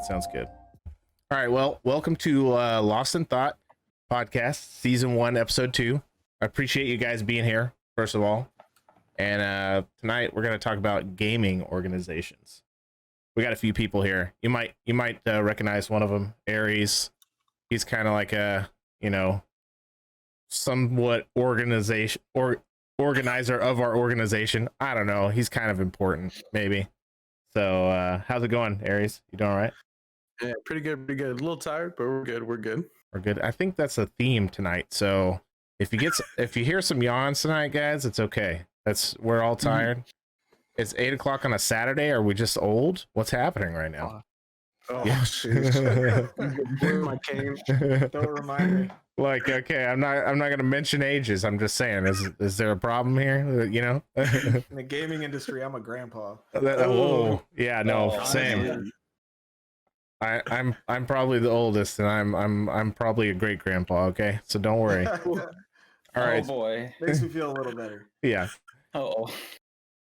sounds good. All right, well, welcome to Lost in Thought podcast, season 1, episode 2. I appreciate you guys being here, first of all. And tonight we're going to talk about gaming organizations. We got a few people here. You might recognize one of them, Aries. He's kind of like a, somewhat organizer of our organization. I don't know. He's kind of important, maybe. So how's it going, Aries? You doing all right? Yeah, pretty good, pretty good. A little tired, but we're good. We're good. We're good. I think that's a theme tonight. So if you hear some yawns tonight, guys, it's okay. We're all tired. It's 8 o'clock on a Saturday. Are we just old? What's happening right now? Oh, Yeah. Blew my cane. Don't remind me. Like, okay, I'm not gonna mention ages. I'm just saying, is there a problem here? In the gaming industry, I'm a grandpa. Oh, yeah, no, same. Honestly. I'm probably the oldest, and I'm probably a great grandpa. Okay, so don't worry. All right. Oh boy. Makes me feel a little better. Yeah. Oh.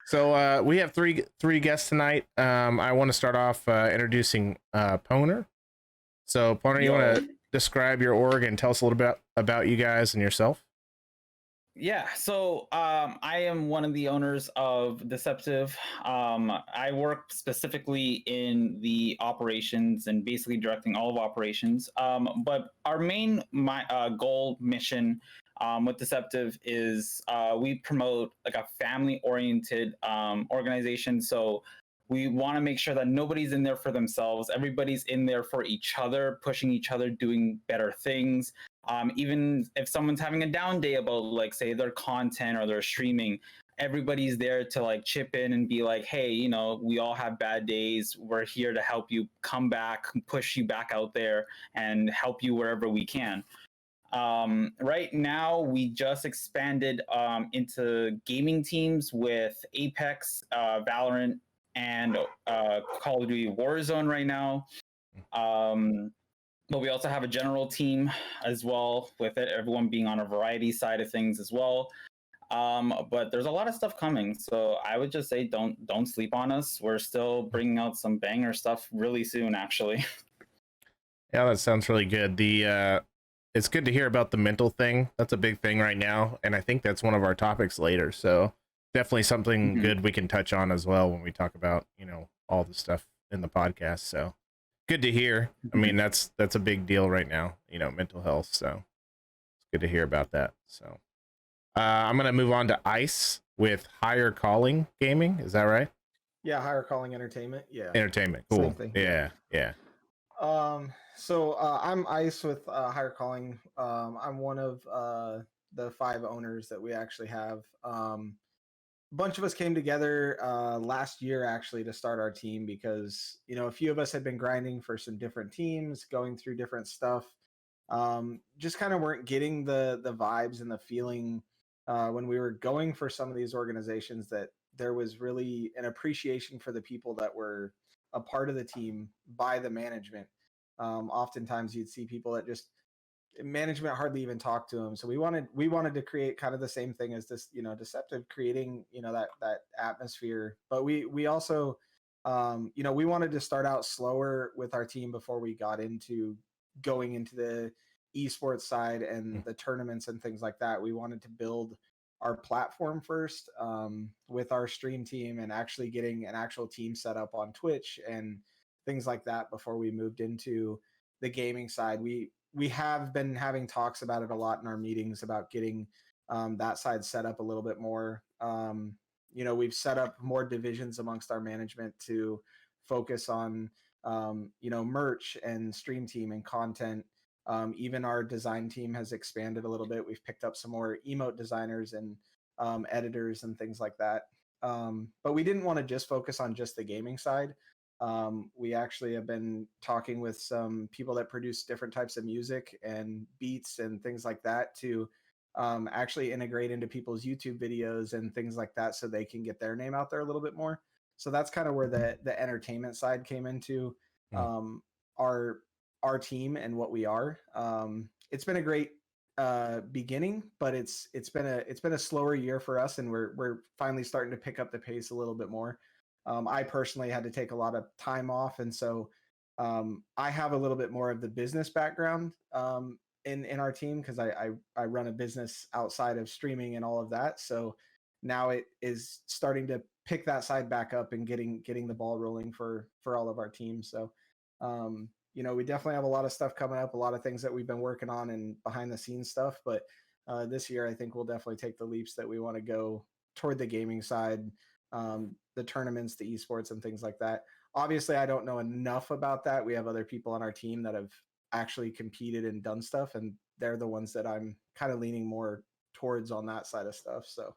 So we have three guests tonight. I want to start off introducing Pwner. So Pwner, you want to describe your org and tell us a little bit about you guys and yourself? Yeah, so I am one of the owners of Deceptive. I work specifically in the operations and basically directing all of operations. But our main goal mission with Deceptive is we promote like a family-oriented organization. So we want to make sure that nobody's in there for themselves. Everybody's in there for each other, pushing each other, doing better things. Even if someone's having a down day about, like, say, their content or their streaming, everybody's there to like chip in and be like, hey, we all have bad days. We're here to help you come back, push you back out there, and help you wherever we can. Right now, we just expanded into gaming teams with Apex, Valorant, and Call of Duty Warzone right now. But we also have a general team as well with it, everyone being on a variety side of things as well. But there's a lot of stuff coming. So I would just say don't sleep on us. We're still bringing out some banger stuff really soon, actually. Yeah, that sounds really good. It's good to hear about the mental thing. That's a big thing right now. And I think that's one of our topics later. So definitely something good we can touch on as well when we talk about, all the stuff in the podcast. So good to hear. I mean, that's a big deal right now, mental health. So it's good to hear about that. So I'm going to move on to Ice with Higher Calling Gaming. Is that right? Yeah, Higher Calling Entertainment. Yeah. Entertainment. Cool. Same thing. Yeah. So I'm Ice with Higher Calling. I'm one of the 5 owners that we actually have. A bunch of us came together last year actually to start our team because a few of us had been grinding for some different teams, going through different stuff. Just kind of weren't getting the vibes and the feeling when we were going for some of these organizations that there was really an appreciation for the people that were a part of the team by the management. Oftentimes you'd see people that just management hardly even talk to them. So we wanted to create kind of the same thing as this, Deceptive, creating, that atmosphere. But we also, we wanted to start out slower with our team before we got into going into the esports side and the tournaments and things like that. We wanted to build our platform first with our stream team and actually getting an actual team set up on Twitch and things like that before we moved into the gaming side. We have been having talks about it a lot in our meetings about getting that side set up a little bit more. We've set up more divisions amongst our management to focus on, merch and stream team and content. Even our design team has expanded a little bit. We've picked up some more emote designers and editors and things like that. But we didn't want to just focus on just the gaming side. We actually have been talking with some people that produce different types of music and beats and things like that to actually integrate into people's YouTube videos and things like that so they can get their name out there a little bit more. So that's kind of where the entertainment side came into our team and what we are. It's been a great beginning, but it's been a slower year for us, and we're finally starting to pick up the pace a little bit more. I personally had to take a lot of time off, and so I have a little bit more of the business background in our team because I run a business outside of streaming and all of that. So now it is starting to pick that side back up and getting the ball rolling for all of our teams. So we definitely have a lot of stuff coming up, a lot of things that we've been working on and behind the scenes stuff. But this year, I think we'll definitely take the leaps that we want to go toward the gaming side, the tournaments, the esports, and things like that. Obviously, I don't know enough about that. We have other people on our team that have actually competed and done stuff, and they're the ones that I'm kind of leaning more towards on that side of stuff. So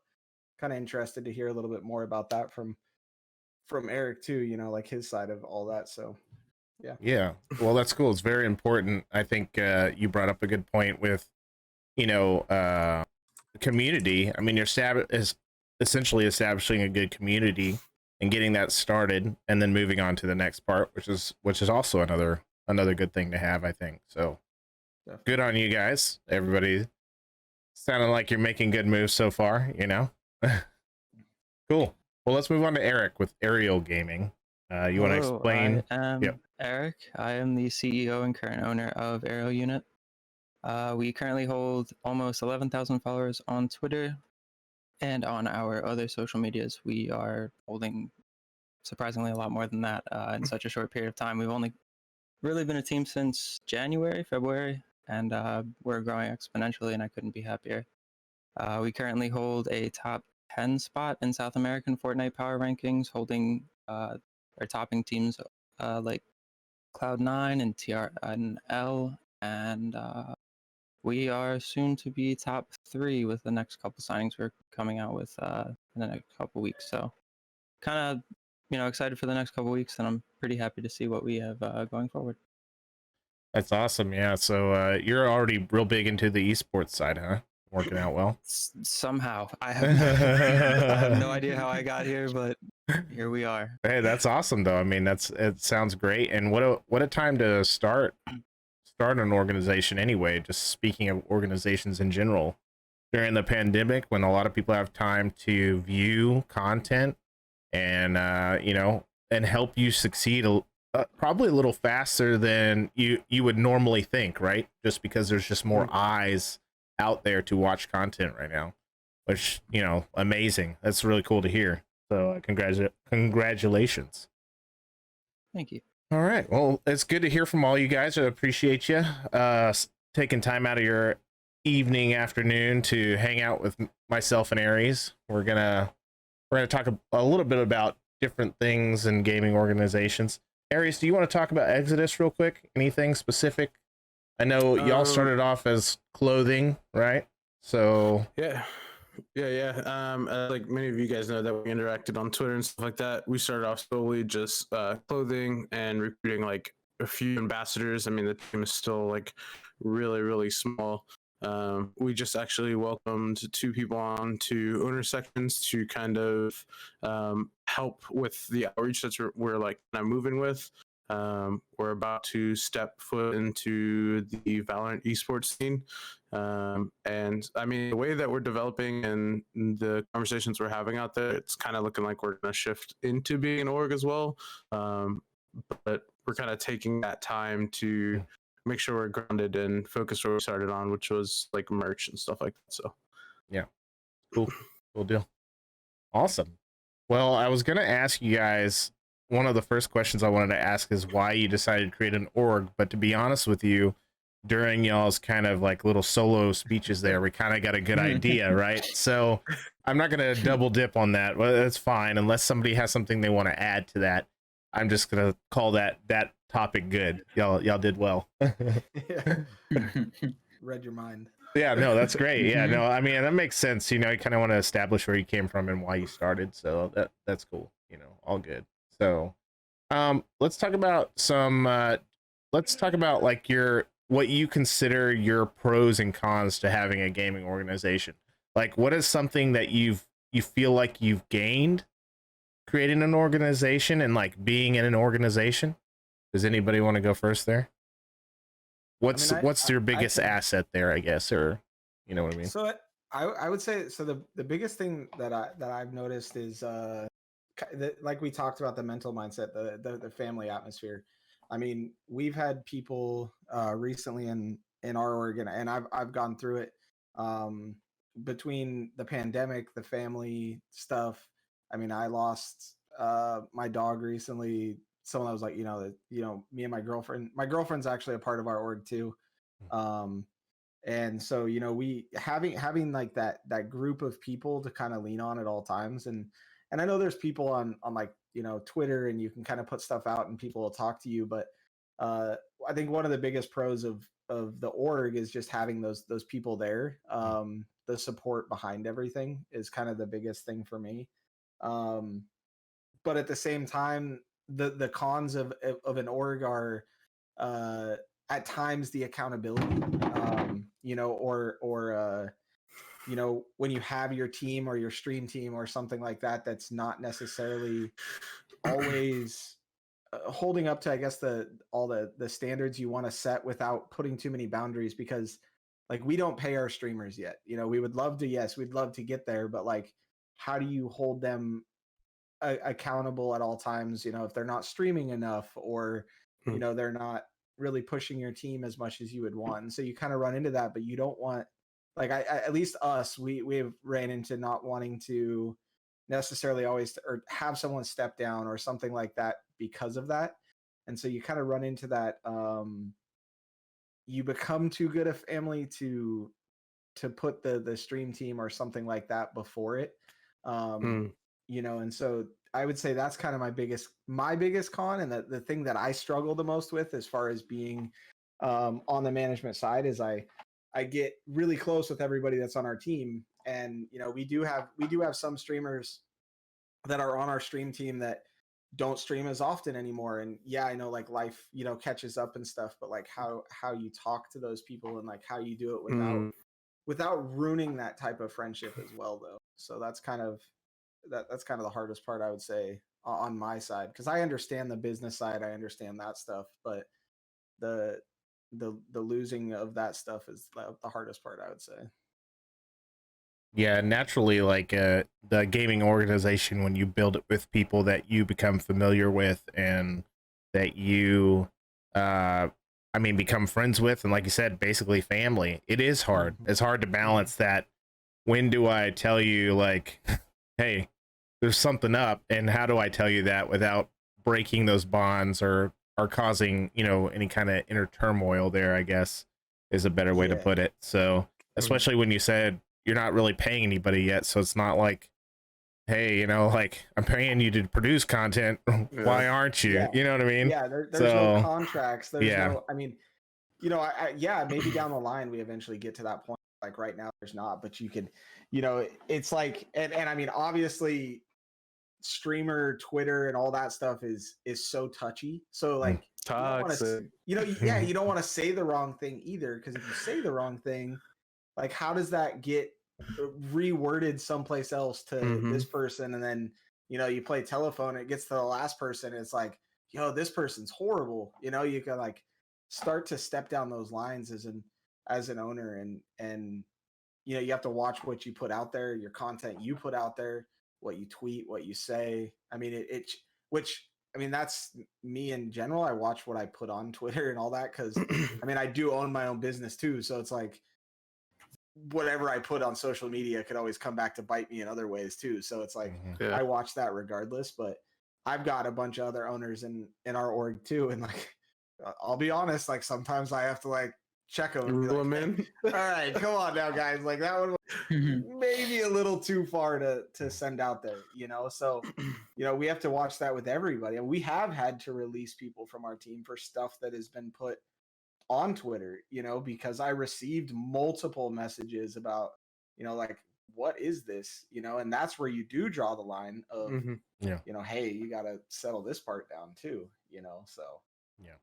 kind of interested to hear a little bit more about that from Eric too, like his side of all that. So yeah, well, that's cool. It's very important. I think you brought up a good point with community. I mean, is essentially establishing a good community and getting that started, and then moving on to the next part, which is also another good thing to have, I think. So definitely. Good on you guys. Everybody sounding like you're making good moves so far, Cool. Well, let's move on to Eric with Aerial Gaming. You want to explain? I am Eric. I am the CEO and current owner of AerialUnit. We currently hold almost 11,000 followers on Twitter, and on our other social medias, we are holding surprisingly a lot more than that in such a short period of time. We've only really been a team since January, February, and we're growing exponentially, and I couldn't be happier. We currently hold a top 10 spot in South American Fortnite power rankings, holding or topping teams like Cloud9 and TRNL, and we are soon to be top 3 with the next couple signings we're coming out with in the next couple weeks. So kind of, excited for the next couple weeks, and I'm pretty happy to see what we have going forward. That's awesome. Yeah. So you're already real big into the esports side, huh? Working out well. Somehow. I have no idea how I got here, but here we are. Hey, that's awesome though. I mean, it sounds great. And what a time to start an organization anyway. Just speaking of organizations in general, during the pandemic, when a lot of people have time to view content and and help you succeed probably a little faster than you would normally think, right? Just because there's just more eyes out there to watch content right now, which amazing. That's really cool to hear. So congratulations. Thank you. All right, well, it's good to hear from all you guys. I appreciate you taking time out of your evening, afternoon to hang out with myself and Aries. We're gonna talk a little bit about different things in gaming organizations. Aries, do you want to talk about Exodus real quick? Anything specific? I know y'all started off as clothing, right? So yeah. Like many of you guys know that we interacted on Twitter and stuff like that. We started off solely just clothing and recruiting like a few ambassadors. I mean, the team is still like really, really small. We just actually welcomed 2 people on to owner sections to kind of help with the outreach that we're like kind of moving with. We're about to step foot into the Valorant esports scene. And I mean, the way that we're developing and the conversations we're having out there, it's kind of looking like we're going to shift into being an org as well. But we're kind of taking that time to make sure we're grounded and focused where we started on, which was like merch and stuff like that. So yeah, cool deal. Awesome. Well, I was going to ask you guys, one of the first questions I wanted to ask is why you decided to create an org. But to be honest with you, during y'all's kind of like little solo speeches there, we kind of got a good idea, right? So I'm not going to double dip on that. Well, that's fine. Unless somebody has something they want to add to that, I'm just going to call that topic good. Y'all did well. Read your mind. Yeah, no, that's great. Yeah, no, I mean, that makes sense. You kind of want to establish where you came from and why you started. So that's cool. All good. So, let's talk about like what you consider your pros and cons to having a gaming organization. Like, what is something that you feel like you've gained creating an organization and like being in an organization? Does anybody want to go first there? What's your biggest asset there, I guess, or you know what I mean? So I would say the biggest thing that I've noticed is like we talked about the mental mindset, the family atmosphere. I mean, we've had people recently in our org, and I've gone through it, between the pandemic, the family stuff. I mean, I lost my dog recently. Someone that was like, me and my girlfriend. My girlfriend's actually a part of our org too. And so, we having like that group of people to kind of lean on at all times. And I know there's people on like, Twitter, and you can kind of put stuff out and people will talk to you. But I think one of the biggest pros of the org is just having those people there. The support behind everything is kind of the biggest thing for me. But at the same time, the cons of an org are at times the accountability, when you have your team or your stream team or something like that, that's not necessarily always holding up to, I guess, all the standards you want to set without putting too many boundaries, because like we don't pay our streamers yet. We would love to, yes, we'd love to get there, but like, how do you hold them accountable at all times, if they're not streaming enough, or they're not really pushing your team as much as you would want. And so you kind of run into that, but you don't want, like, I at least us, we've ran into not wanting to necessarily always or have someone step down or something like that because of that. And so you kind of run into that, you become too good a family to put the stream team or something like that before it. And so I would say that's kind of my biggest con, and the thing that I struggle the most with as far as being on the management side is I get really close with everybody that's on our team. And we do have some streamers that are on our stream team that don't stream as often anymore. And yeah, I know like life catches up and stuff, but like how you talk to those people and like how you do it without ruining that type of friendship as well, though. So that's kind of the hardest part, I would say, on my side, because I understand the business side, I understand that stuff, but the losing of that stuff is the hardest part, I would say. Yeah, naturally, like the gaming organization, when you build it with people that you become familiar with and that you become friends with, and like you said, basically family, it is hard. It's hard to balance that. When do I tell you, like, hey, there's something up, and how do I tell you that without breaking those bonds or causing any kind of inner turmoil there, I guess, is a better way to put it. So especially when you said you're not really paying anybody yet, so it's not like, hey, like, I'm paying you to produce content, why aren't you? You know what I mean? Yeah, there's no contracts, there's no, I mean, maybe down the line we eventually get to that point. Like right now there's not, but you could, it's like, and I mean, obviously streamer Twitter and all that stuff is so touchy. So like, toxic. You don't want to say the wrong thing either, because if you say the wrong thing, like, how does that get reworded someplace else to this person? And then you play telephone, it gets to the last person, and it's like, yo, this person's horrible. You can like start to step down those lines as an owner, and you have to watch what you put out there, your content you put out there, what you tweet, what you say. I mean, that's me in general. I watch what I put on Twitter and all that, because I mean, I do own my own business too. So it's like, whatever I put on social media could always come back to bite me in other ways too. So it's like, I watch that regardless. But I've got a bunch of other owners in our org too. And like, I'll be honest, like sometimes I have to like check them and be like, all right, come on now, guys. Like that one was maybe a little too far to send out there, So, we have to watch that with everybody. And we have had to release people from our team for stuff that has been put on Twitter, because I received multiple messages about, like, what is this? And that's where you do draw the line of, hey, you got to settle this part down too, so. Yeah.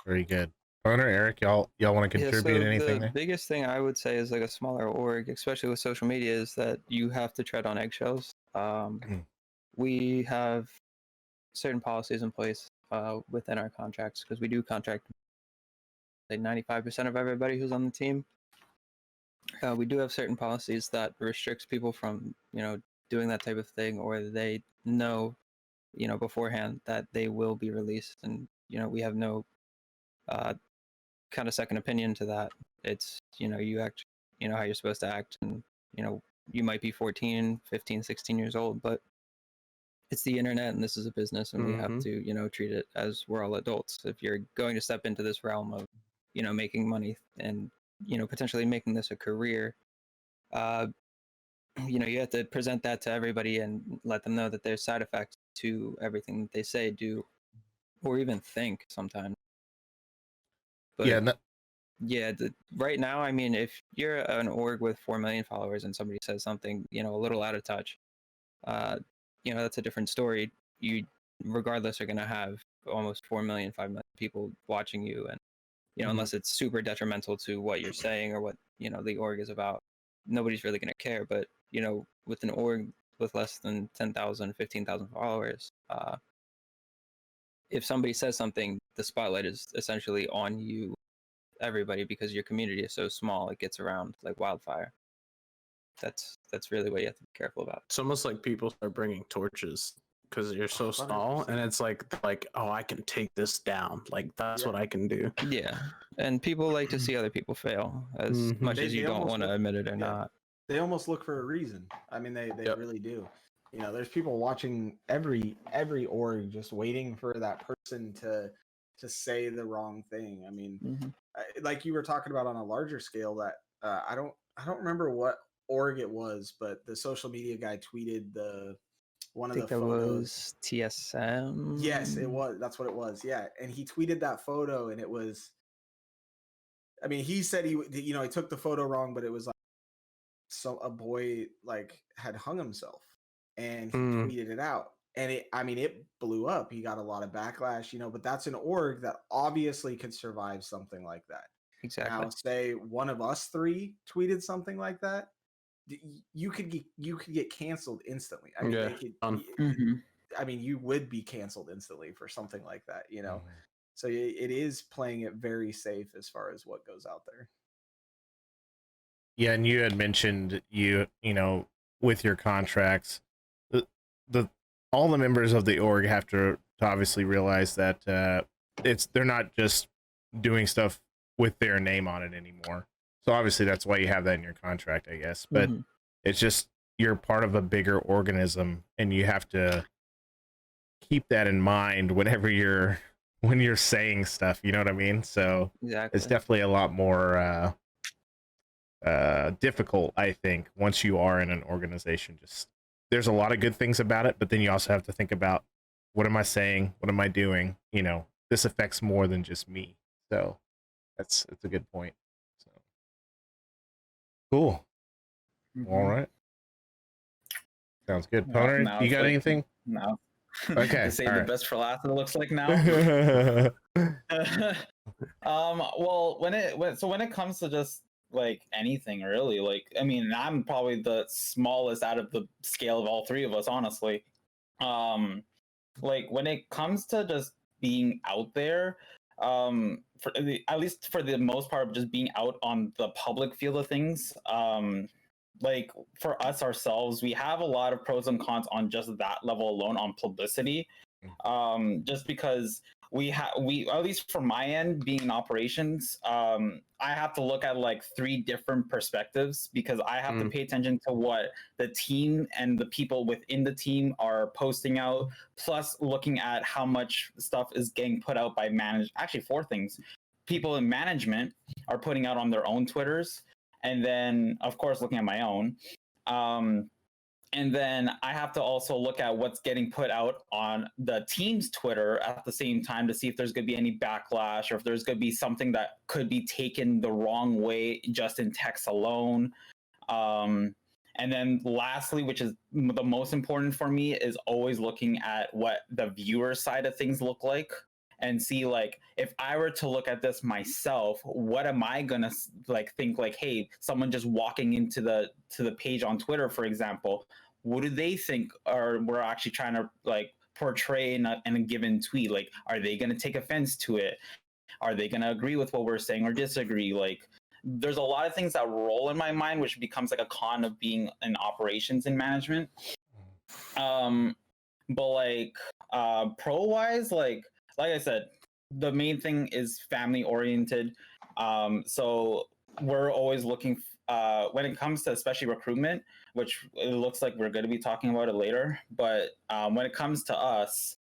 Very good. Pwner, Eric, y'all want to contribute anything? The biggest thing I would say is like a smaller org, especially with social media, is that you have to tread on eggshells. We have certain policies in place within our contracts, because we do contract like 95% of everybody who's on the team. We do have certain policies that restricts people from, doing that type of thing, or they know, beforehand that they will be released and we have no kind of second opinion to that. It's, you act, how you're supposed to act, and, you might be 14, 15, 16 years old, but it's the internet and this is a business, and we have to, treat it as we're all adults. If you're going to step into this realm of, making money and, potentially making this a career, you have to present that to everybody and let them know that there's side effects to everything that they say, do, or even think sometimes. But yeah, right now, I mean, if you're an org with 4 million followers and somebody says something, a little out of touch, that's a different story. You, regardless, are going to have almost 4 million, 5 million people watching you, and unless it's super detrimental to what you're saying or what the org is about, nobody's really going to care. But with an org with less than 10,000, 15,000 followers, if somebody says something, the spotlight is essentially on you, everybody, because your community is so small, it gets around like wildfire. That's really what you have to be careful about. It's almost like people start bringing torches because you're so small, 100%. and it's like, oh, I can take this down. Like, that's what I can do. Yeah, and people like to see other people fail as much as you don't want to admit it or not. They almost look for a reason. I mean, they really do. There's people watching every org just waiting for that person to say the wrong thing. I mean, like you were talking about on a larger scale, that I don't remember what org it was, but the social media guy tweeted one of the photos. Was TSM. Yes, it was. That's what it was. Yeah, and he tweeted that photo, and it was. I mean, he said he took the photo wrong, but it was like a boy like had hung himself, and he tweeted it out, and it blew up. He got a lot of backlash, but that's an org that obviously could survive something like that. Exactly. Now, say one of us three tweeted something like that, you could get canceled instantly. I mean, I mean, you would be canceled instantly for something like that, So it is playing it very safe as far as what goes out there. Yeah, and you had mentioned with your contracts, the all the members of the org have to obviously realize that they're not just doing stuff with their name on it anymore. So obviously that's why you have that in your contract, I guess. But it's just you're part of a bigger organism, and you have to keep that in mind when you're saying stuff. You know what I mean? So it's definitely a lot more difficult, I think, once you are in an organization. Just there's a lot of good things about it, but then you also have to think about, what am I saying? What am I doing? This affects more than just me. So it's a good point. So cool. All right. Sounds good. Pwner, No, you got anything? No. Okay. Save the best for last, it looks like now. Well, when it comes to just like anything really, like, I mean, I'm probably the smallest out of the scale of all three of us, honestly. Like when it comes to just being out there, at least for the most part, just being out on the public field of things, like for us ourselves, we have a lot of pros and cons on just that level alone on publicity. Just because we at least from my end, being in operations, I have to look at like 3 different perspectives, because I have to pay attention to what the team and the people within the team are posting out, plus looking at how much stuff is getting put out by actually 4 things. People in management are putting out on their own Twitters, and then of course looking at my own. And then I have to also look at what's getting put out on the team's Twitter at the same time, to see if there's going to be any backlash, or if there's going to be something that could be taken the wrong way just in text alone. And then lastly, which is the most important for me, is always looking at what the viewer side of things look like, and see, like, if I were to look at this myself, what am I gonna like think, like, hey, someone just walking into the page on Twitter, for example, what do they think, or we're actually trying to like portray in a given tweet? Like, are they gonna take offense to it? Are they gonna agree with what we're saying or disagree? Like, there's a lot of things that roll in my mind, which becomes like a con of being in operations and management. But like pro wise, like I said, the main thing is family oriented. So we're always looking when it comes to especially recruitment, which it looks like we're going to be talking about it later. But when it comes to us,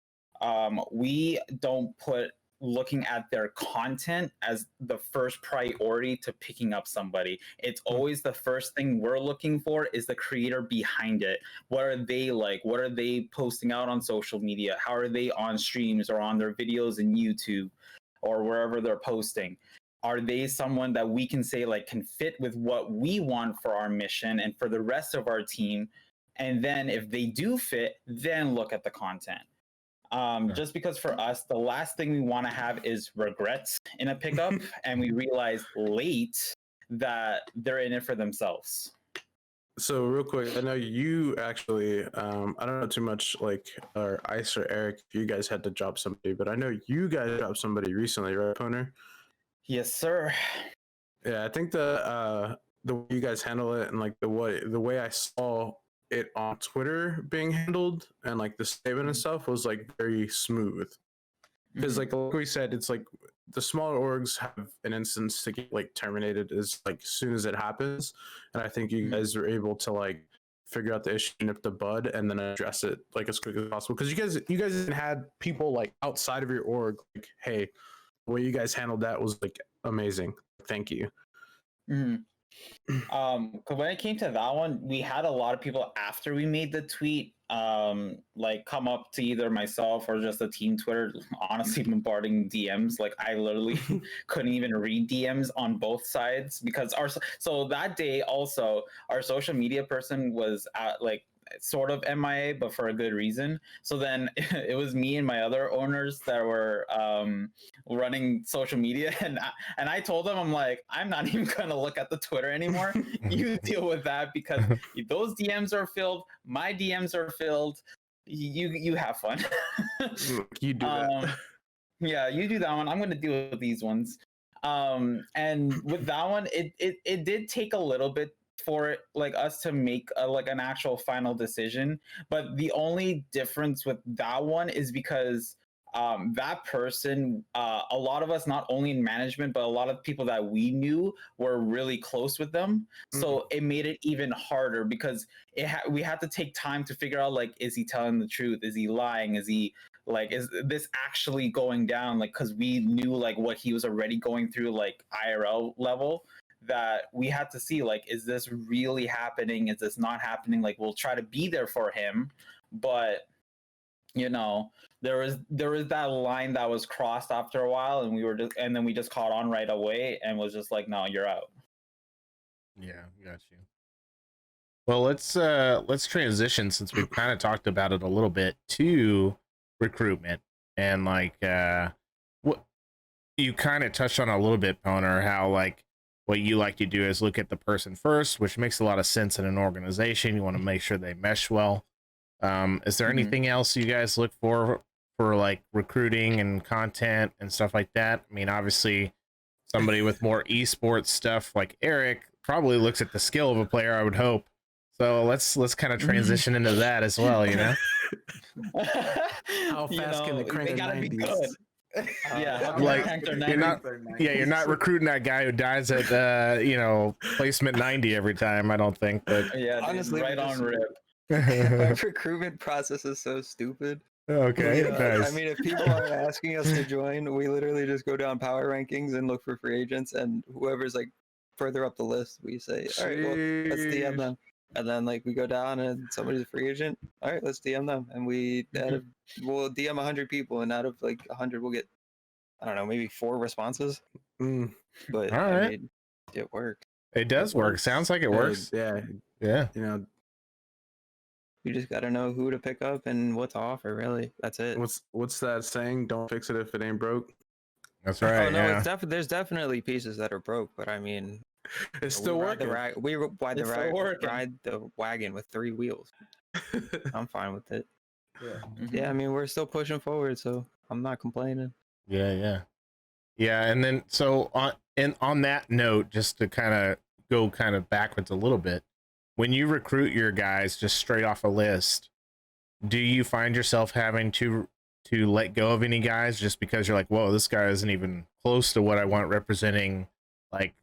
we don't put looking at their content as the first priority to picking up somebody. It's always the first thing we're looking for is the creator behind it. What are they like? What are they posting out on social media? How are they on streams or on their videos in YouTube or wherever they're posting? Are they someone that we can say like can fit with what we want for our mission and for the rest of our team? And then if they do fit, then look at the content. Just because for us, the last thing we want to have is regrets in a pickup, and we realize late that they're in it for themselves. So real quick, I know you actually, I don't know too much like or Ice or Eric, if you guys had to drop somebody, but I know you guys dropped somebody recently, right, Pwner? Yes, sir. Yeah, I think the way you guys handle it and like the way I saw it on Twitter being handled and like the statement and stuff was like very smooth. Because like we said, it's like the smaller orgs have an instance to get like terminated as like soon as it happens, and I think you guys are able to like figure out the issue, nip the bud, and then address it like as quick as possible. Because you guys even had people like outside of your org like, hey, the way you guys handled that was like amazing. Thank you. Cause when it came to that one, we had a lot of people after we made the tweet, like come up to either myself or just the team Twitter, honestly bombarding DMs. Like I literally couldn't even read DMs on both sides because so that day also our social media person was at like sort of MIA, but for a good reason. So then it was me and my other owners that were running social media, and I told them, I'm like, I'm not even gonna look at the Twitter anymore. You deal with that because those DMs are filled, my DMs are filled. You have fun. You do that. Yeah, you do that one. I'm gonna deal with these ones. And with that one, it did take a little bit for it, like us to make like an actual final decision, but the only difference with that one is because that person, a lot of us, not only in management but a lot of people that we knew were really close with them, so it made it even harder because we had to take time to figure out like, is he telling the truth, is he lying, is he like, is this actually going down, like, because we knew like what he was already going through like IRL level, that we had to see like, is this really happening, is this not happening, like we'll try to be there for him, but you know, there was that line that was crossed after a while, and then we just caught on right away and was just like, no, you're out. Yeah, got you. Well, let's transition, since we've kind of talked about it a little bit, to recruitment. And like what you kind of touched on a little bit, Pwner, how like what you like to do is look at the person first, which makes a lot of sense in an organization. You want to make sure they mesh well. Is there anything else you guys look for like recruiting and content and stuff like that? I mean, obviously somebody with more esports stuff like Eric probably looks at the skill of a player, I would hope. So let's kind of transition into that as well, you know. How fast can the crank they gotta 90s? be good. Yeah, like you're not recruiting that guy who dies at placement 90 every time, I don't think. But yeah, honestly, right on rip. My recruitment process is so stupid. Okay, nice. I mean, if people aren't asking us to join, we literally just go down power rankings and look for free agents, and whoever's like further up the list, we say, all right, well, let's DM them. And then like we go down and somebody's a free agent, all right, let's DM them. And we'll DM 100 people, and out of like 100 we'll get, I don't know, maybe 4 responses. But all right. I mean, it works. It does work. Sounds like it works. Yeah. You know, you just got to know who to pick up and what to offer, really. That's it. What's that saying? Don't fix it if it ain't broke. That's right. Oh no, yeah. there's definitely pieces that are broke, but I mean, it's still working. We ride the wagon with 3 wheels. I'm fine with it. Yeah, I mean, we're still pushing forward, so I'm not complaining. Yeah. And then so on that note, just to kind of go backwards a little bit, when you recruit your guys just straight off a list, do you find yourself having to to let go of any guys just because you're like, whoa, this guy isn't even close to what I want representing like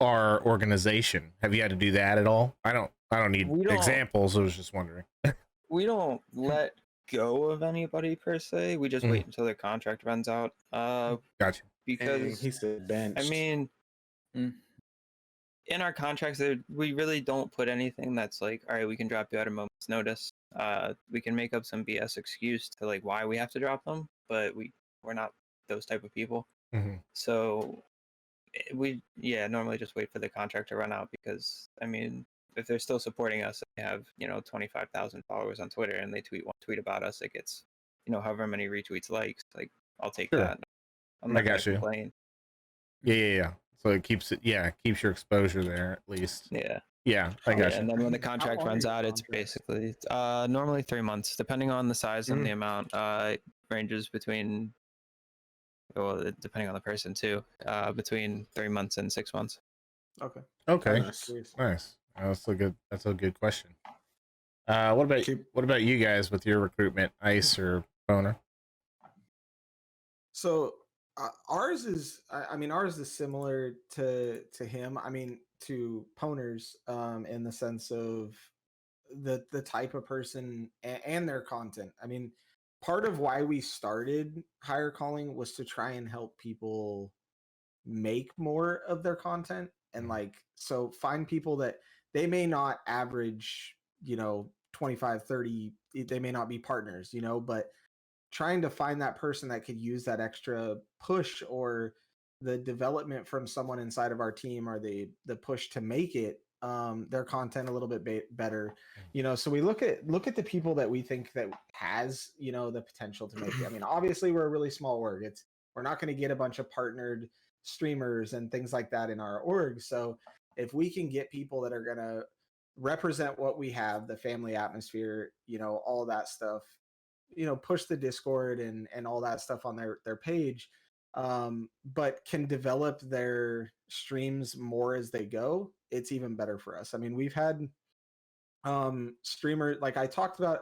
our organization? Have you had to do that at all? I don't need We don't- examples. I was just wondering. We don't let go of anybody per se. We just wait until their contract runs out. Gotcha. Because he said bench. I mean, in our contracts, we really don't put anything that's like, all right, we can drop you at a moment's notice. We can make up some BS excuse to like why we have to drop them, but we're not those type of people. So we normally just wait for the contract to run out, because I mean, if they're still supporting us, they have 25,000 followers on Twitter, and they tweet one tweet about us, it gets however many retweets, likes. Like, I'll take Sure. that. I'm not I gonna got you. complain. Yeah. So it keeps your exposure there at least. Yeah, I got you. And then when the contract long are runs your out, it's contracts? basically normally 3 months, depending on the size and the amount. It ranges between, depending on the person too, between 3 months and 6 months. Okay. Okay. Nice. Nice. That's a good question. What about you guys with your recruitment, Ice or Pwner? So ours is, ours is similar to him. I mean, to Pwner's, in the sense of the type of person and their content. I mean, part of why we started Higher Calling was to try and help people make more of their content, and like, so find people that they may not average 25, 30, they may not be partners, but trying to find that person that could use that extra push or the development from someone inside of our team, or the push to make it their content a little bit better. So we look at the people that we think that has the potential to make it. I mean, obviously we're a really small org. We're not going to get a bunch of partnered streamers and things like that in our org. So if we can get people that are going to represent what we have, the family atmosphere, all that stuff, push the Discord and all that stuff on their page, but can develop their streams more as they go, it's even better for us. I mean, we've had streamers, like I talked about,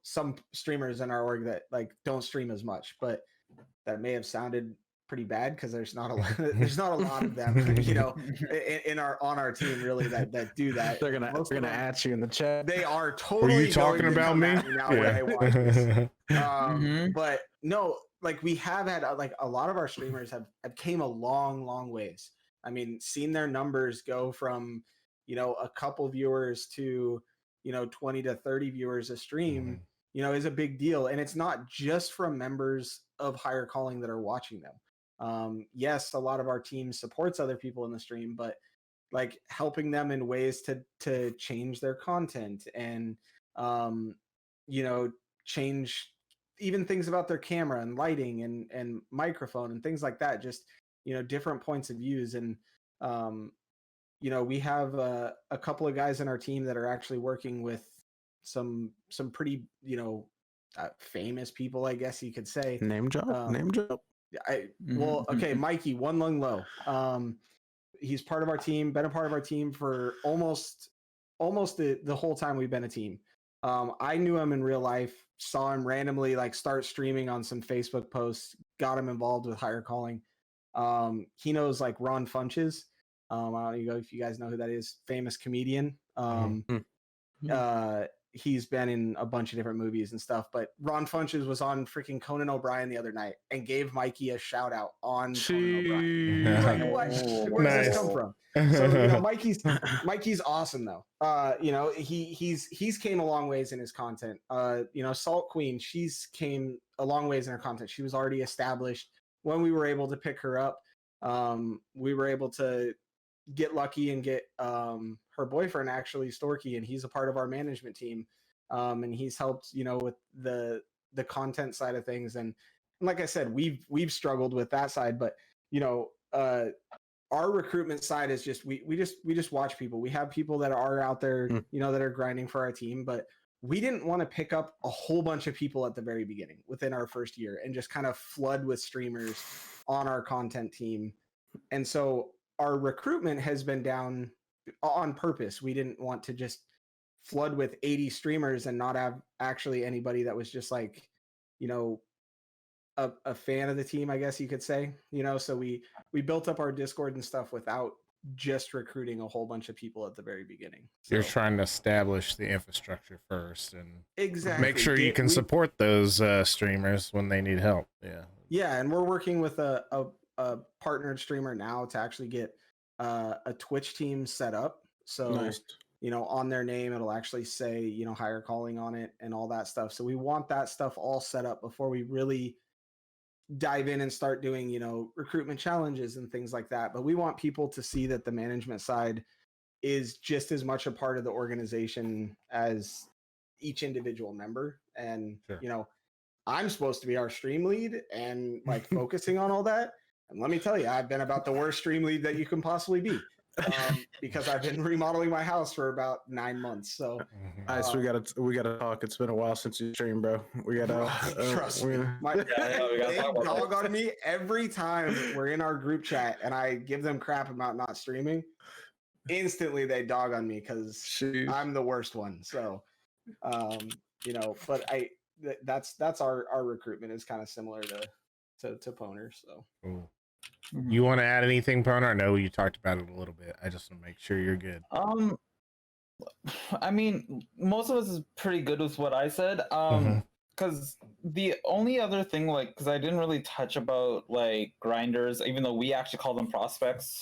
some streamers in our org that like don't stream as much, but that may have sounded pretty bad because there's not a lot of them in our team really that do that. They're gonna at you in the chat. They are totally. Were you talking going to about come me? at now when they watch this. But no, like we have had like a lot of our streamers have came a long ways. I mean, seen their numbers go from a couple viewers to 20 to 30 viewers a stream, is a big deal. And it's not just from members of Higher Calling that are watching them. Yes, a lot of our team supports other people in the stream, but like helping them in ways to change their content and change even things about their camera and lighting and microphone and things like that, just different points of views. And we have a couple of guys in our team that are actually working with some pretty famous people, I guess you could say. Name drop. Okay, Mikey, One Lung Low. He's part of our team, been a part of our team for almost the whole time we've been a team. I knew him in real life, saw him randomly like start streaming on some Facebook posts, got him involved with Higher Calling. He knows like Ron Funches. I don't know if you guys know who that is, famous comedian. He's been in a bunch of different movies and stuff, but Ron Funches was on freaking Conan O'Brien the other night and gave Mikey a shout out on Conan O'Brien. He's like, what? Where does this come from? So Mikey's awesome though. He's came a long ways in his content. Salt Queen, she's came a long ways in her content. She was already established when we were able to pick her up. We were able to get lucky and get her boyfriend, actually Storky, and he's a part of our management team, and he's helped with the content side of things. And like I said, we've struggled with that side, but our recruitment side is just we just watch people. We have people that are out there that are grinding for our team, but we didn't want to pick up a whole bunch of people at the very beginning within our first year and just kind of flood with streamers on our content team. And so our recruitment has been down on purpose. We didn't want to just flood with 80 streamers and not have actually anybody that was just like, a fan of the team, I guess you could say. So we built up our Discord and stuff without just recruiting a whole bunch of people at the very beginning. So, You're trying to establish the infrastructure first and exactly make sure you can support those streamers when they need help. Yeah, and we're working with a partnered streamer now to actually get a Twitch team set up. So Nice. On their name it'll actually say hire calling on it and all that stuff. So we want that stuff all set up before we really dive in and start doing recruitment challenges and things like that. But we want people to see that the management side is just as much a part of the organization as each individual member. And Sure. I'm supposed to be our stream lead and like focusing on all that. And let me tell you, I've been about the worst stream lead that you can possibly be, because I've been remodeling my house for about 9 months. So, All right, so we gotta talk. It's been a while since you streamed, bro. We gotta trust me. They dog on me every time we're in our group chat and I give them crap about not streaming. Instantly, they dog on me because I'm the worst one. So, but that's our recruitment is kind of similar to Pwner. So. Cool. You want to add anything, Pwner? I know you talked about it a little bit. I just want to make sure you're good. I mean, most of us is pretty good with what I said. Because the only other thing, because I didn't really touch about grinders, even though we actually call them prospects.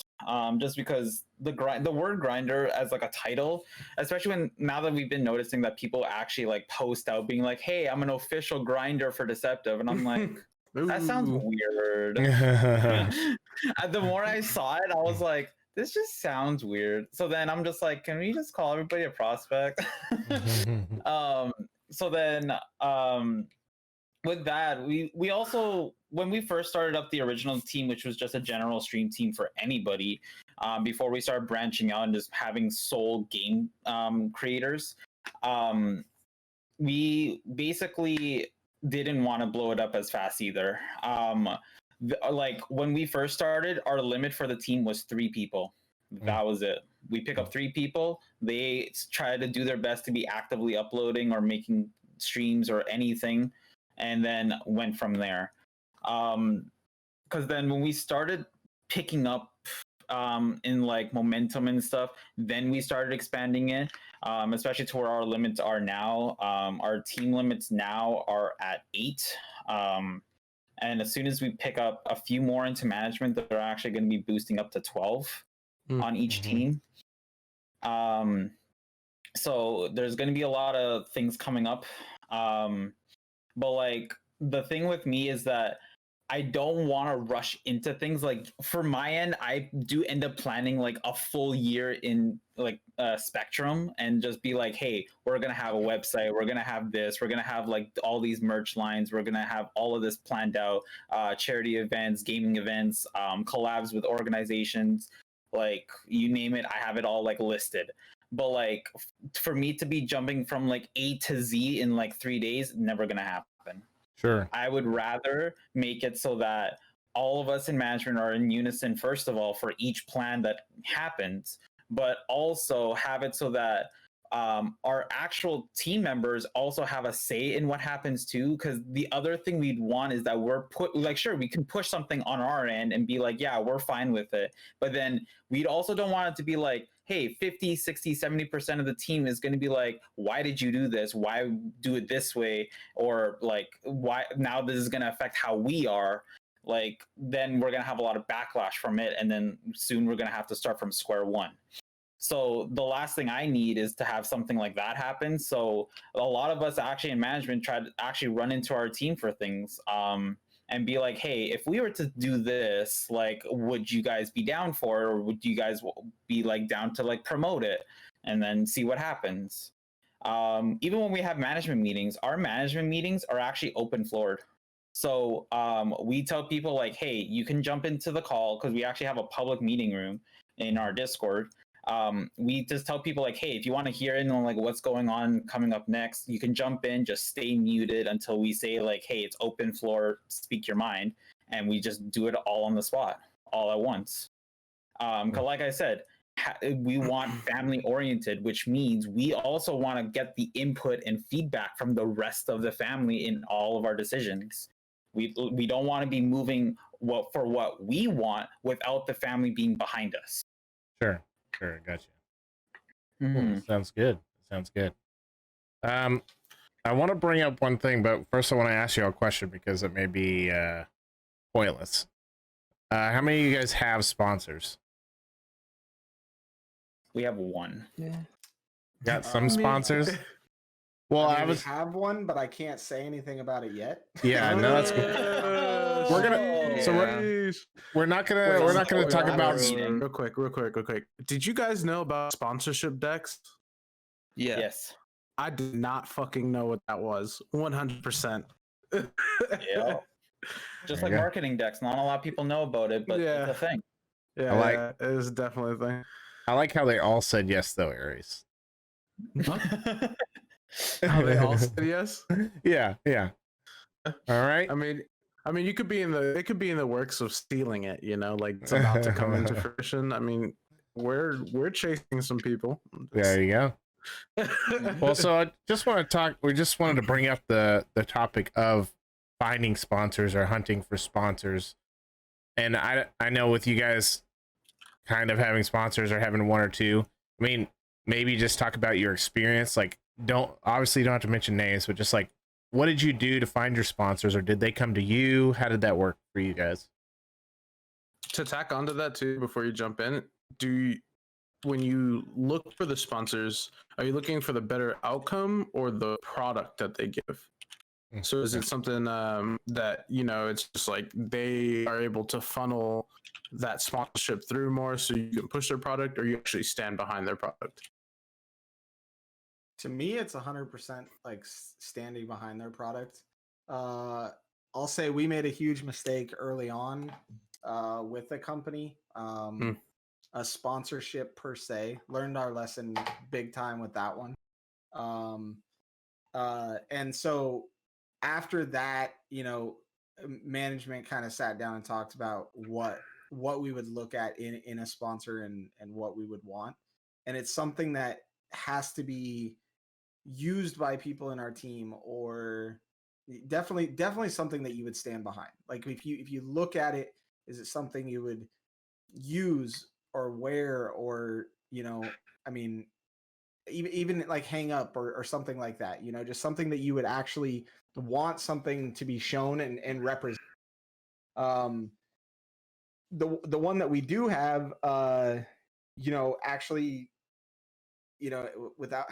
Just because the word grinder as a title, especially now that we've been noticing that people actually post out being like, "Hey, I'm an official grinder for Deceptive," and I'm like. That sounds weird. The more I saw it, I was like, this just sounds weird. So then I'm just like, can we just call everybody a prospect? So then with that, we also, when we first started up the original team, which was just a general stream team for anybody, before we started branching out and just having sole game creators, we basically didn't want to blow it up as fast either. When we first started, our limit for the team was 3 people. That was it. We pick up 3 people. They try to do their best to be actively uploading or making streams or anything, and then went from there. Because then when we started picking up in momentum and stuff, then we started expanding it, especially to where our limits are now. Our team limits now are at 8, and as soon as we pick up a few more into management, they're actually going to be boosting up to 12 on each team. So there's going to be a lot of things coming up, but the thing with me is that I don't want to rush into things. For my end, I do end up planning a full year in spectrum and just be like, hey, we're going to have a website. We're going to have this. We're going to have all these merch lines. We're going to have all of this planned out, charity events, gaming events, collabs with organizations, you name it. I have it all listed. But for me to be jumping from A to Z in 3 days, never going to happen. Sure. I would rather make it so that all of us in management are in unison, first of all, for each plan that happens, but also have it so that our actual team members also have a say in what happens too. Because the other thing we'd want is that sure, we can push something on our end and be like, yeah, we're fine with it. But then we also don't want it to be hey, 50, 60, 70% of the team is going to be like, why did you do this? Why do it this way? Or why now this is going to affect how we are. Then we're going to have a lot of backlash from it. And then soon we're going to have to start from square one. So the last thing I need is to have something like that happen. So a lot of us actually in management try to actually run into our team for things. And be like, hey, if we were to do this, would you guys be down for it? Or would you guys be down to promote it and then see what happens? Even when we have management meetings, our management meetings are actually open floored. So we tell people hey, you can jump into the call because we actually have a public meeting room in our Discord. We just tell people hey, if you want to hear in on what's going on coming up next, you can jump in, just stay muted until we say hey, it's open floor, speak your mind, and we just do it all on the spot, all at once. Because like I said, we want family oriented, which means we also want to get the input and feedback from the rest of the family in all of our decisions. We don't want to be moving for what we want without the family being behind us. Sure, gotcha. Cool. Mm-hmm. Sounds good. I want to bring up one thing, but first I want to ask you a question because it may be pointless. How many of you guys have sponsors? We have one. Yeah. Got some sponsors? Well, I mean, we have one, but I can't say anything about it yet. Yeah, no, that's good. We're gonna, so we're not gonna talk about. Real quick. Did you guys know about sponsorship decks? Yeah. Yes. I did not fucking know what that was. 100%. Yeah. Just like marketing decks, not a lot of people know about it, but it's a thing. Yeah, it is definitely a thing. I like how they all said yes, though, Aries. How they all said yes? Yeah. All right. I mean, it could be in the works of stealing it, like it's about to come into fruition. I mean, we're chasing some people. There you go. Well, so I just want to talk. We just wanted to bring up the topic of finding sponsors or hunting for sponsors, and I know with you guys kind of having sponsors or having one or two. I mean, maybe just talk about your experience. Like, don't have to mention names, but just like, what did you do to find your sponsors, or did they come to you? How did that work for you guys? To tack onto that too, before you jump in, when you look for the sponsors, are you looking for the better outcome or the product that they give? So is it something that, it's just like they are able to funnel that sponsorship through more so you can push their product, or you actually stand behind their product? To me, it's 100% like standing behind their product. I'll say we made a huge mistake early on with the company. A sponsorship per se. Learned our lesson big time with that one. And so after that, management kind of sat down and talked about what we would look at in a sponsor and what we would want. And it's something that has to be used by people in our team, or definitely something that you would stand behind. Like if you look at it, is it something you would use or wear, or I mean, even like hang up or something like that, just something that you would actually want something to be shown and represent. The one that we do have, actually, without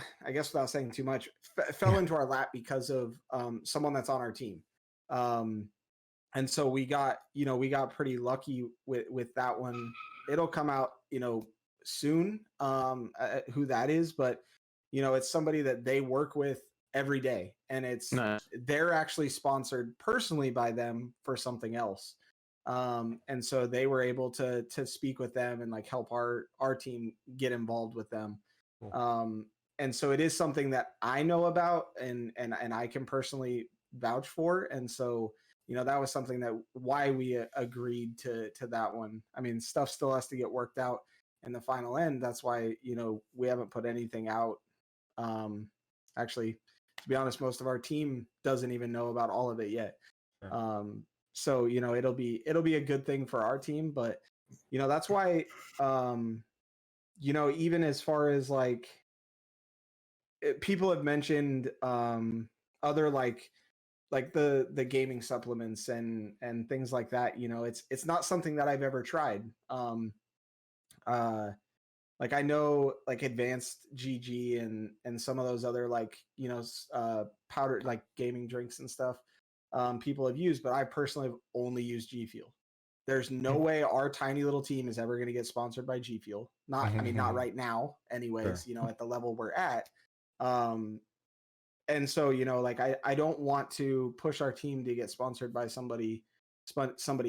saying too much, fell into our lap because of someone that's on our team. And so we got pretty lucky with that one. It'll come out, soon, who that is, but it's somebody that they work with every day, and they're actually sponsored personally by them for something else. And so they were able to speak with them and like help our team get involved with them. Cool. And so it is something that I know about and I can personally vouch for. And so, that was something that why we agreed to that one. I mean, stuff still has to get worked out in the final end. That's why, we haven't put anything out. Actually, to be honest, most of our team doesn't even know about all of it yet. Sure. So, it'll be a good thing for our team, but, that's why, even as far as like, people have mentioned, other like the gaming supplements and things like that, it's not something that I've ever tried. Like I know like advanced GG and some of those other like, powder like gaming drinks and stuff, people have used, but I personally have only used G Fuel. There's no way our tiny little team is ever going to get sponsored by G Fuel. Not right now anyways, sure. At the level we're at. And so, like I don't want to push our team to get sponsored by somebody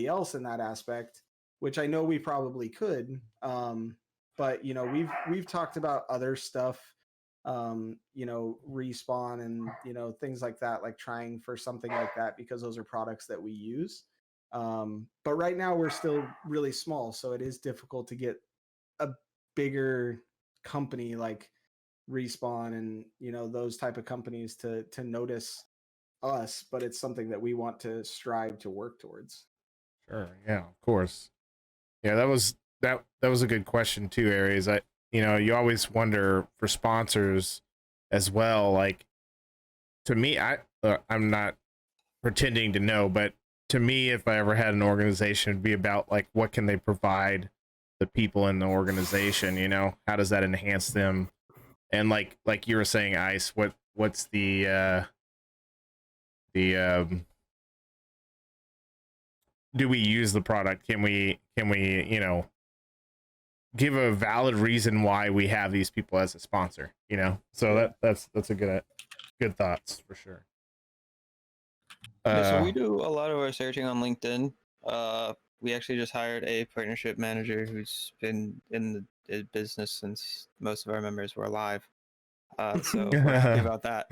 else in that aspect, which I know we probably could. But we've talked about other stuff, Respawn and things like that, like trying for something like that, because those are products that we use. But right now we're still really small, so it is difficult to get a bigger company like Respawn and those type of companies to notice us, but it's something that we want to strive to work towards. Sure. Yeah, of course. Yeah, that was a good question too, Aries. You always wonder for sponsors as well. Like, to me, I'm not pretending to know, but to me, if I ever had an organization, it'd be about like what can they provide the people in the organization. How does that enhance them? And like you were saying, Ice, what's the do we use the product? Can we give a valid reason why we have these people as a sponsor? So that's a good thoughts for sure. Yeah, so we do a lot of our searching on LinkedIn. We actually just hired a partnership manager who's been in the business since most of our members were alive. So we're happy about that.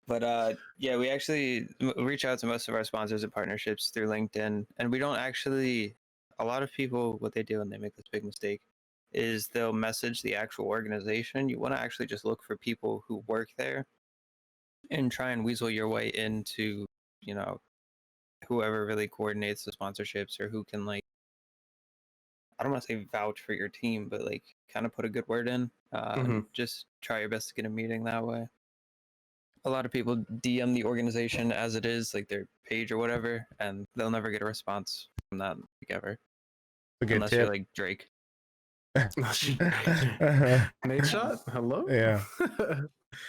But yeah, we actually reach out to most of our sponsors and partnerships through LinkedIn, and we don't actually. A lot of people, what they do, and they make this big mistake, is they'll message the actual organization. You want to actually just look for people who work there, and try and weasel your way into, whoever really coordinates the sponsorships, or who can, like, I don't want to say vouch for your team, but like kind of put a good word in. Just try your best to get a meeting that way. A lot of people DM the organization as it is, like their page or whatever, and they'll never get a response from that, like, ever. A good Unless tip. you're like Drake. Nate shot. Hello. Yeah.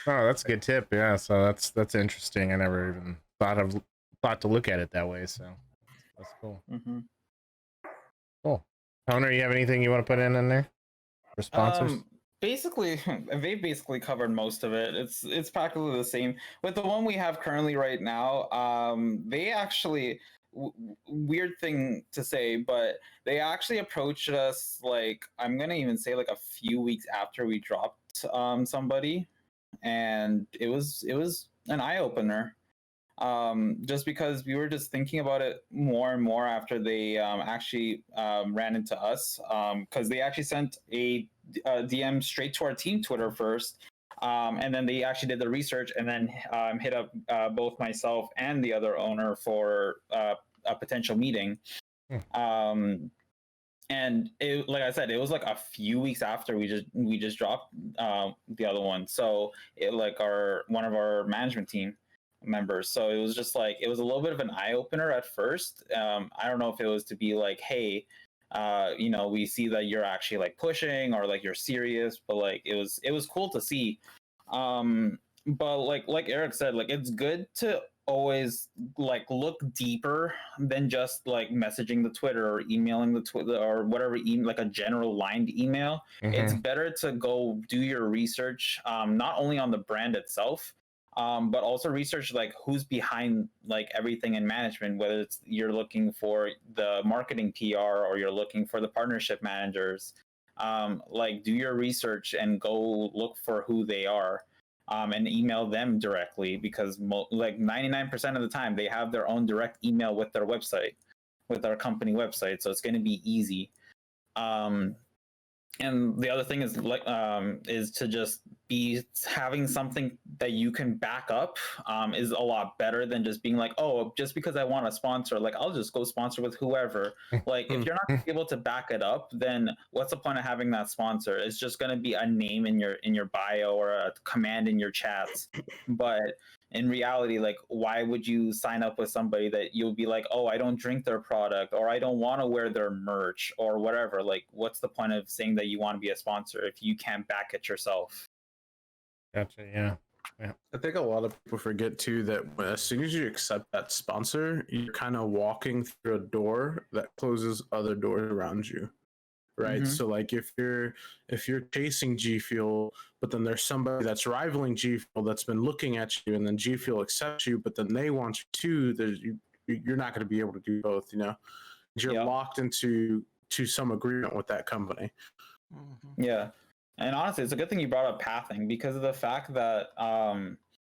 Oh, that's a good tip. Yeah, so that's interesting. I never even thought to look at it that way. So that's cool. Cool. Pwner, you have anything you want to put in there for sponsors? Basically, they basically covered most of it. It's practically the same with the one we have currently right now. They actually, weird thing to say, but they actually approached us, like, I'm gonna even say like a few weeks after we dropped somebody, and it was an eye opener. Just because we were just thinking about it more and more after they actually ran into us, because they actually sent a DM straight to our team Twitter first, and then they actually did the research and then hit up both myself and the other owner for a potential meeting. And it, like I said, it was like a few weeks after we just dropped the other one, so it, like, one of our management team members. So it was just like, it was a little bit of an eye opener at first. I don't know if it was to be like, hey, we see that you're actually like pushing, or like you're serious, but like it was cool to see. But like Eric said, like, it's good to always like look deeper than just like messaging the Twitter or emailing the Twitter or whatever, like a general lined email. It's better to go do your research, not only on the brand itself, but also research like who's behind like everything in management, whether it's you're looking for the marketing PR or you're looking for the partnership managers. Like, do your research and go look for who they are, and email them directly, because like 99% of the time they have their own direct email with their website, with our company website, so it's going to be easy. And the other thing is like is to just be having something that you can back up, is a lot better than just being like, oh, just because I want a sponsor, like, I'll just go sponsor with whoever. Like, if you're not able to back it up, then what's the point of having that sponsor? It's just going to be a name in your bio or a command in your chats. But in reality, like, why would you sign up with somebody that you'll be like, oh, I don't drink their product, or I don't want to wear their merch, or whatever? Like, what's the point of saying that you want to be a sponsor if you can't back it yourself? Gotcha. Yeah. I think a lot of people forget too that as soon as you accept that sponsor, you're kind of walking through a door that closes other doors around you. Right. So like if you're chasing G Fuel, but then there's somebody that's rivaling G Fuel that's been looking at you, and then G Fuel accepts you, but then they want you too, you're not going to be able to do both, you're locked into some agreement with that company. Yeah. And honestly, it's a good thing you brought up pathing, because of the fact that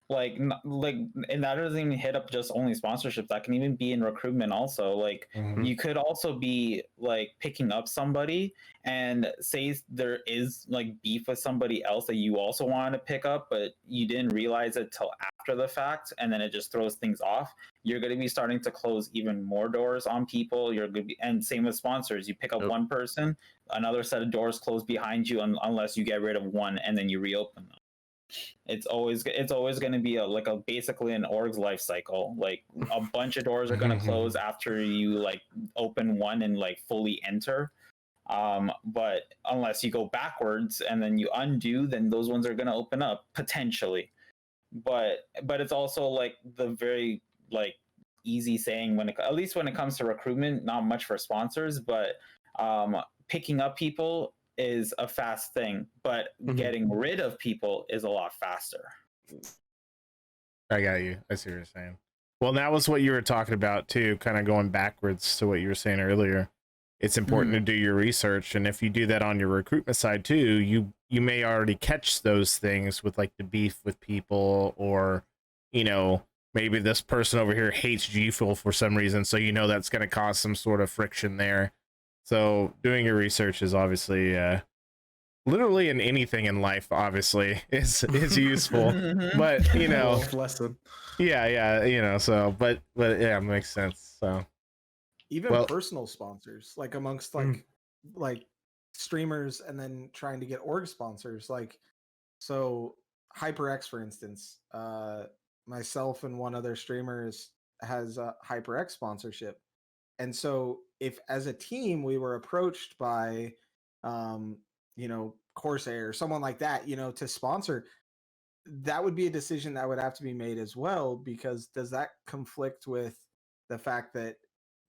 like, and that doesn't even hit up just only sponsorships. That can even be in recruitment also. Like, Mhm. you could also be like picking up somebody, and say there is like beef with somebody else that you also wanted to pick up, but you didn't realize it till after the fact, and then it just throws things off. You're going to be starting to close even more doors on people. You're going to be, and same with sponsors. You pick up Yep. one person, another set of doors close behind you, unless you get rid of one and then you reopen them. It's always going to be basically an org's life cycle. Like, a bunch of doors are going to close after you like open one and like fully enter. But unless you go backwards and then you undo, then those ones are going to open up potentially. But it's also like the very like easy saying, at least when it comes to recruitment, not much for sponsors, but picking up people is a fast thing, but getting rid of people is a lot faster. I got you. I see what you're saying. Well, that was what you were talking about too, kind of going backwards to what you were saying earlier. It's important to do your research, and if you do that on your recruitment side too, you may already catch those things with like the beef with people, or maybe this person over here hates G Fuel for some reason, so that's going to cause some sort of friction there. So doing your research is obviously literally in anything in life obviously is useful. But lesson. Yeah, so but yeah, it makes sense. So even personal sponsors, like amongst like streamers, and then trying to get org sponsors, like, so Hyperx, for instance, myself and one other streamers has a Hyperx sponsorship. And so if as a team we were approached by Corsair or someone like that, to sponsor, that would be a decision that would have to be made as well, because does that conflict with the fact that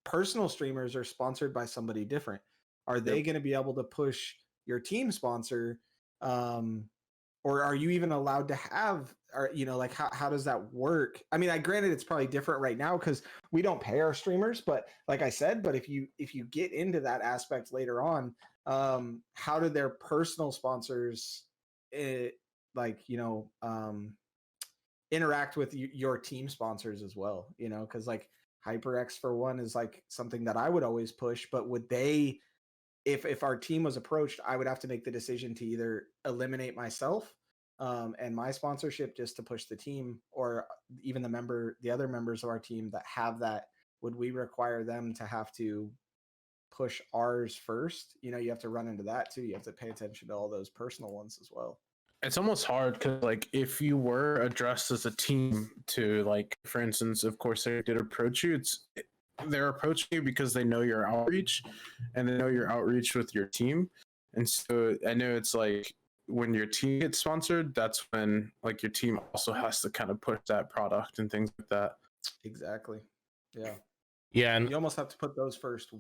personal streamers are sponsored by somebody different? Are they going to be able to push your team sponsor, or are you even allowed to have, or like how does that work? I mean, granted it's probably different right now because we don't pay our streamers, but like I said, but if you get into that aspect later on, how do their personal sponsors interact with your team sponsors as well? Because like Hyperx for one is like something that I would always push, but would they, if our team was approached, I would have to make the decision to either eliminate myself and my sponsorship just to push the team, or even the other members of our team that have that, would we require them to have to push ours first? You have to run into that too. You have to pay attention to all those personal ones as well. It's almost hard because, like, if you were addressed as a team to, like, for instance, of course, they did approach you, they're approaching you because they know your outreach, and they know your outreach with your team. And so I know it's like when your team gets sponsored, that's when like your team also has to kind of push that product and things like that. Exactly. Yeah, and you almost have to put those first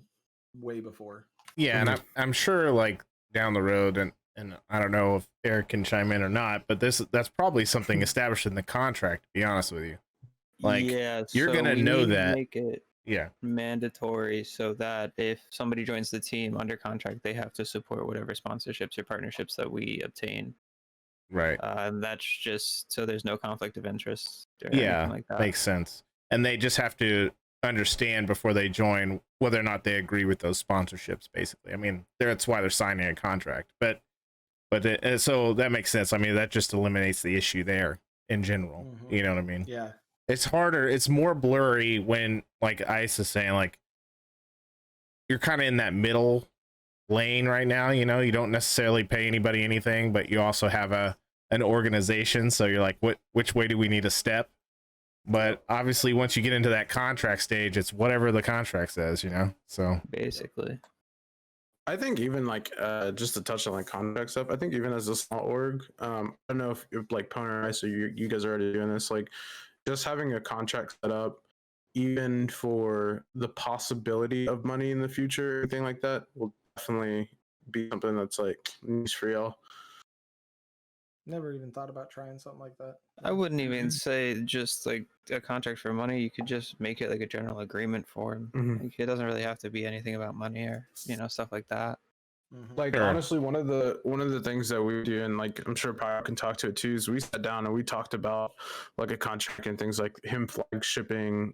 way before. Yeah, and I'm sure like down the road, and I don't know if Eric can chime in or not, but that's probably something established in the contract, to be honest with you. Like, you're gonna know that. Make it mandatory so that if somebody joins the team under contract, they have to support whatever sponsorships or partnerships that we obtain. Right. And that's just so there's no conflict of interest or Yeah, anything like that. Makes sense. And they just have to understand before they join whether or not they agree with those sponsorships, basically. I mean, that's why they're signing a contract. But so that makes sense. I mean, that just eliminates the issue there in general. You know what I mean? Yeah. It's harder. It's more blurry when, like Ice is saying, like, you're kind of in that middle lane right now. You don't necessarily pay anybody anything, but you also have an organization. So you're like, which way do we need to step? But obviously, once you get into that contract stage, it's whatever the contract says, So basically, I think even like just to touch on like contract stuff, I think even as a small org, I don't know if like Pwner and I, so you guys are already doing this, like just having a contract set up, even for the possibility of money in the future, anything like that, will definitely be something that's like nice for y'all. Never even thought about trying something like that. I wouldn't even say just like a contract for money. You could just make it like a general agreement form. Like, it doesn't really have to be anything about money or stuff like that. Like Sure. honestly, one of the things that we do, and like I'm sure Pyro can talk to it too, is we sat down and we talked about like a contract and things like him flag shipping,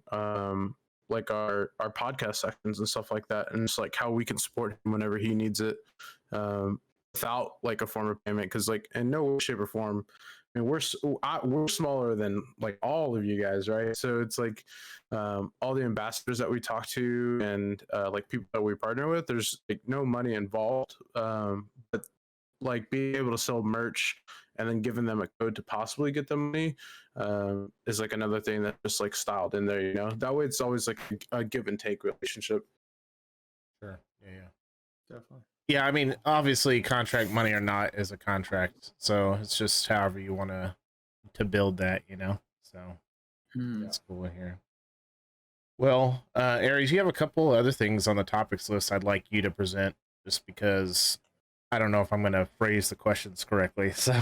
like our podcast sections and stuff like that, and just like how we can support him whenever he needs it, without like a form of payment. Because like in no way, shape, or form, I mean we're smaller than like all of you guys, right? So it's like all the ambassadors that we talk to and like people that we partner with, there's like no money involved, but like being able to sell merch and then giving them a code to possibly get them money is like another thing that just like styled in there, you know. That way it's always like a give and take relationship. Sure. Yeah. Definitely. Yeah, I mean, obviously, contract money or not is a contract, so it's just however you want to build that, you know. So that's cool here. Well, Aries, you have a couple other things on the topics list I'd like you to present, just because I don't know if I'm going to phrase the questions correctly. So,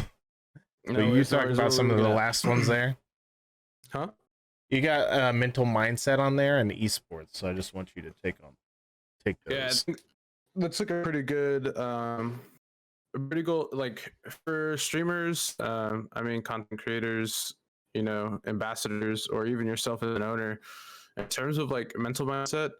you talk about some of the last ones there. Huh? You got mental mindset on there and esports, so I just want you to take those. Yeah, I think that's like a pretty good like for streamers, I mean content creators, you know, ambassadors, or even yourself as an owner. In terms of like mental mindset,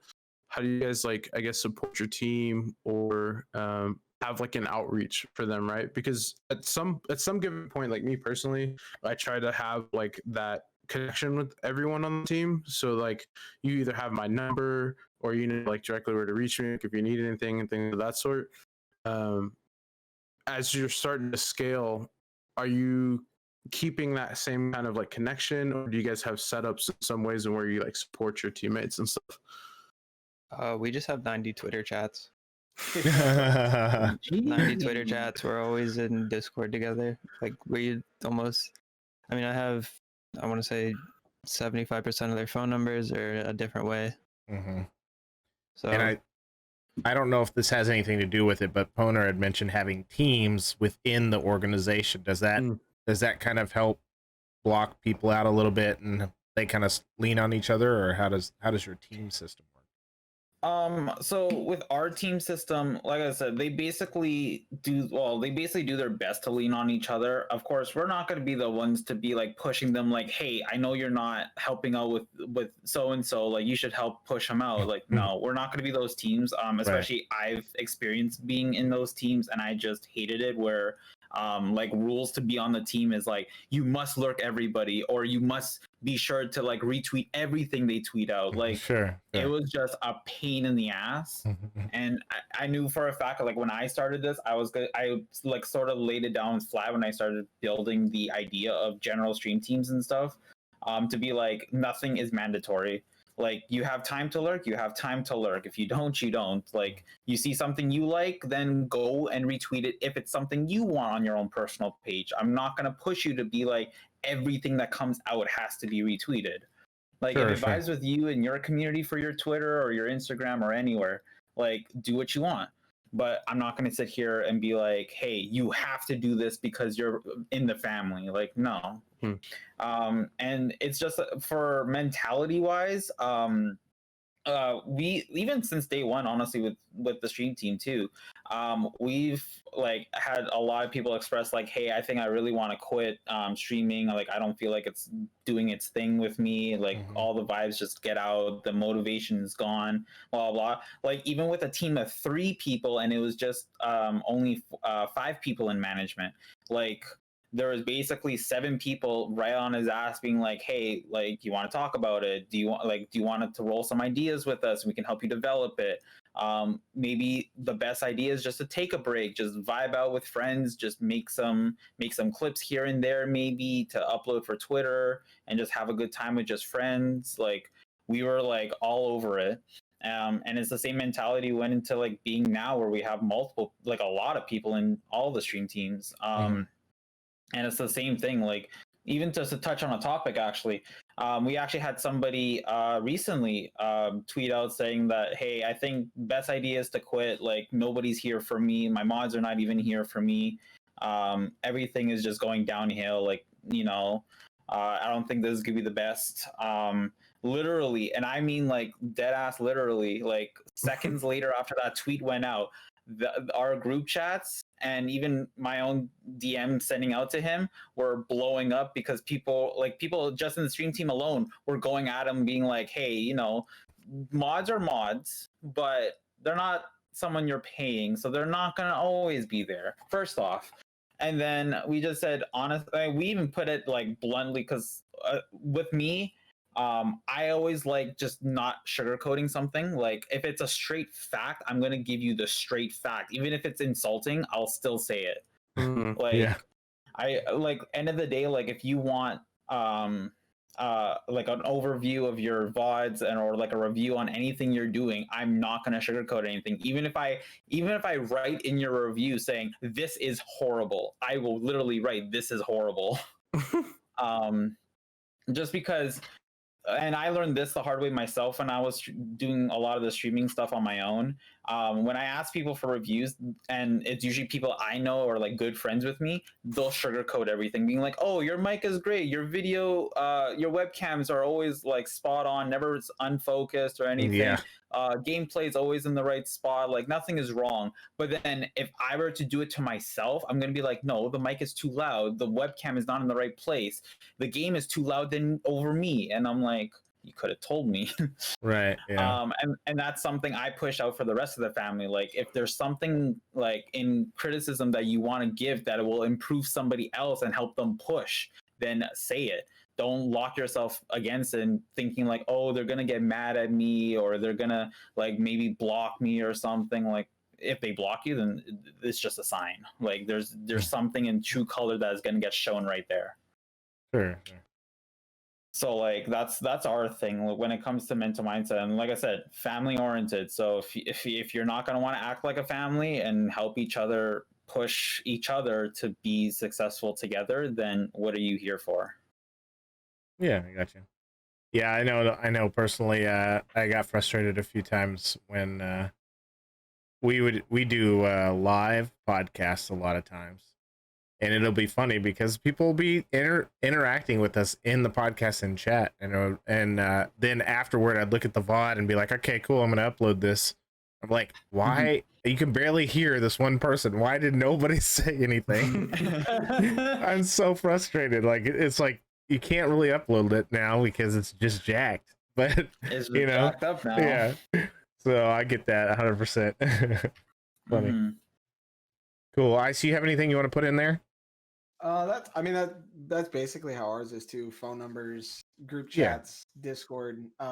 how do you guys like, I guess, support your team or have like an outreach for them, right? Because at some given point, like me personally, I try to have like that connection with everyone on the team. So like you either have my number or you know like directly where to reach me if you need anything and things of that sort. As you're starting to scale, are you keeping that same kind of like connection, or do you guys have setups in some ways and where you like support your teammates and stuff? We just have 90 Twitter chats. 90 Twitter chats. We're always in Discord together. Like we almost, I mean, I want to say 75% of their phone numbers are a different way. Mm-hmm. So, and I don't know if this has anything to do with it, but Pwner had mentioned having teams within the organization. Does that kind of help block people out a little bit and they kind of lean on each other, or how does your team system work? So with our team system, like I said, they basically do their best to lean on each other. Of course, we're not going to be the ones to be like pushing them like, hey, I know you're not helping out with so and so, like you should help push them out. Like, no, we're not going to be those teams. Especially I've experienced being in those teams and I just hated it, where like rules to be on the team is like you must lurk everybody, or you must be sure to like retweet everything they tweet out. Like sure. It was just a pain in the ass. And I knew for a fact, like when I started this, I like sort of laid it down flat when I started building the idea of general stream teams and stuff, to be like, nothing is mandatory. Like you have time to lurk, you have time to lurk. If you don't, you don't. Like you see something you like, then go and retweet it if it's something you want on your own personal page. I'm not going to push you to be like everything that comes out has to be retweeted. Like if it vibes with you and your community for your Twitter or your Instagram or anywhere, like do what you want. But I'm not going to sit here and be like, hey, you have to do this because you're in the family. Like, no. And it's just for mentality wise, we even since day one, honestly, with the stream team too, we've like had a lot of people express like, hey, I think I really want to quit streaming. Like I don't feel like it's doing its thing with me. Like all the vibes just get out, the motivation is gone, blah blah. Like even with a team of 3 people and it was just only 5 people in management, like there was basically 7 people right on his ass being like, hey, like, you want to talk about it? Do you want it to roll some ideas with us? We can help you develop it. Maybe the best idea is just to take a break, just vibe out with friends, just make some clips here and there, maybe to upload for Twitter and just have a good time with just friends. Like we were like all over it. And it's the same mentality went into like being now where we have multiple, like a lot of people in all the stream teams. And it's the same thing, like even just to touch on a topic, actually, we actually had somebody recently tweet out saying that, hey, I think best idea is to quit. Like nobody's here for me. My mods are not even here for me. Everything is just going downhill. Like, you know, I don't think this is gonna be the best. Literally, and I mean like dead ass literally, like seconds later after that tweet went out, our group chats and even my own DM sending out to him were blowing up because people just in the stream team alone were going at him being like, hey, you know, mods are mods, but they're not someone you're paying, so they're not going to always be there, first off. And then we just said, honestly, we even put it like bluntly, because with me, I always like just not sugarcoating something. Like if it's a straight fact, I'm gonna give you the straight fact. Even if it's insulting, I'll still say it. Like Yeah. I like end of the day, like if you want like an overview of your VODs or like a review on anything you're doing, I'm not gonna sugarcoat anything. Even if I write in your review saying this is horrible, I will literally write this is horrible. Just because, and I learned this the hard way myself when I was doing a lot of the streaming stuff on my own. When I ask people for reviews, and it's usually people I know or like good friends with me, they'll sugarcoat everything, being like, "Oh, your mic is great, your video, your webcams are always like spot on, never unfocused or anything. Yeah. Gameplay is always in the right spot, like nothing is wrong." But then if I were to do it to myself, I'm gonna be like, "No, the mic is too loud, the webcam is not in the right place, the game is too loud than over me," and I'm like, you could have told me. Right. Yeah. And that's something I push out for the rest of the family. Like if there's something like in criticism that you want to give that will improve somebody else and help them push, then say it. Don't lock yourself against it and thinking like, oh, they're gonna get mad at me or they're gonna like maybe block me or something. Like if they block you, then it's just a sign. Like there's something in true color that is gonna get shown right there. Sure. So like that's our thing when it comes to mental mindset, and like I said, family oriented. So if you're not going to want to act like a family and help each other, push each other to be successful together, then what are you here for? Yeah, I got you. Yeah, I know personally, I got frustrated a few times when we do live podcasts a lot of times. And it'll be funny because people will be interacting with us in the podcast and chat, and then afterward I'd look at the VOD and be like, okay, cool, I'm gonna upload this. I'm like, why? You can barely hear this one person. Why did nobody say anything? I'm so frustrated. Like it's like you can't really upload it now because it's just jacked. But It's you know, jacked up now. yeah. So I get that 100%. Funny. Cool. Ice, you have anything you want to put in there? That's basically how ours is too. Phone numbers, group Yeah. chats, Discord. Just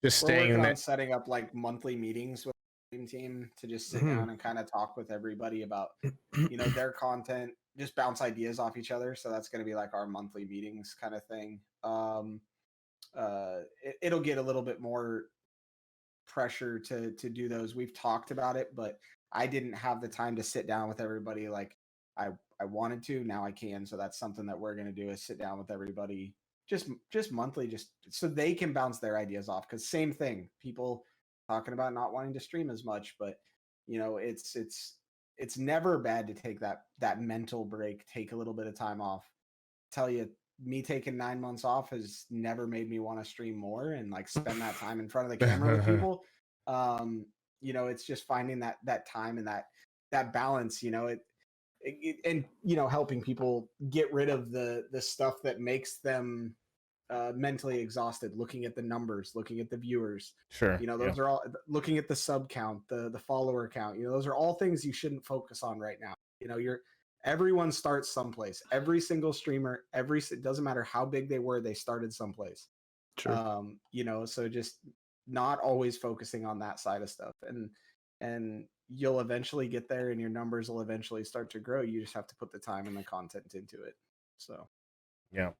We're staying working in on that. setting up like monthly meetings with the team to just sit down and kind of talk with everybody about their content, just bounce ideas off each other. So that's going to be like our monthly meetings kind of thing. It'll get a little bit more pressure to do those. We've talked about it, but I didn't have the time to sit down with everybody like I wanted to. Now I can. So that's something that we're going to do, is sit down with everybody just monthly, just so they can bounce their ideas off. Because same thing, people talking about not wanting to stream as much, but it's never bad to take that mental break, take a little bit of time off. Tell you, me taking 9 months off has never made me want to stream more and like spend that time in front of the camera with people. It's just finding that time and that balance, and helping people get rid of the stuff that makes them mentally exhausted, looking at the numbers, looking at the viewers. Sure. Those are all, looking at the sub count, the follower count. Those are all things you shouldn't focus on right now. Everyone starts someplace. Every single streamer, it doesn't matter how big they were, they started someplace. Sure. So just not always focusing on that side of stuff, and you'll eventually get there, and your numbers will eventually start to grow. You just have to put the time and the content into it. So yeah.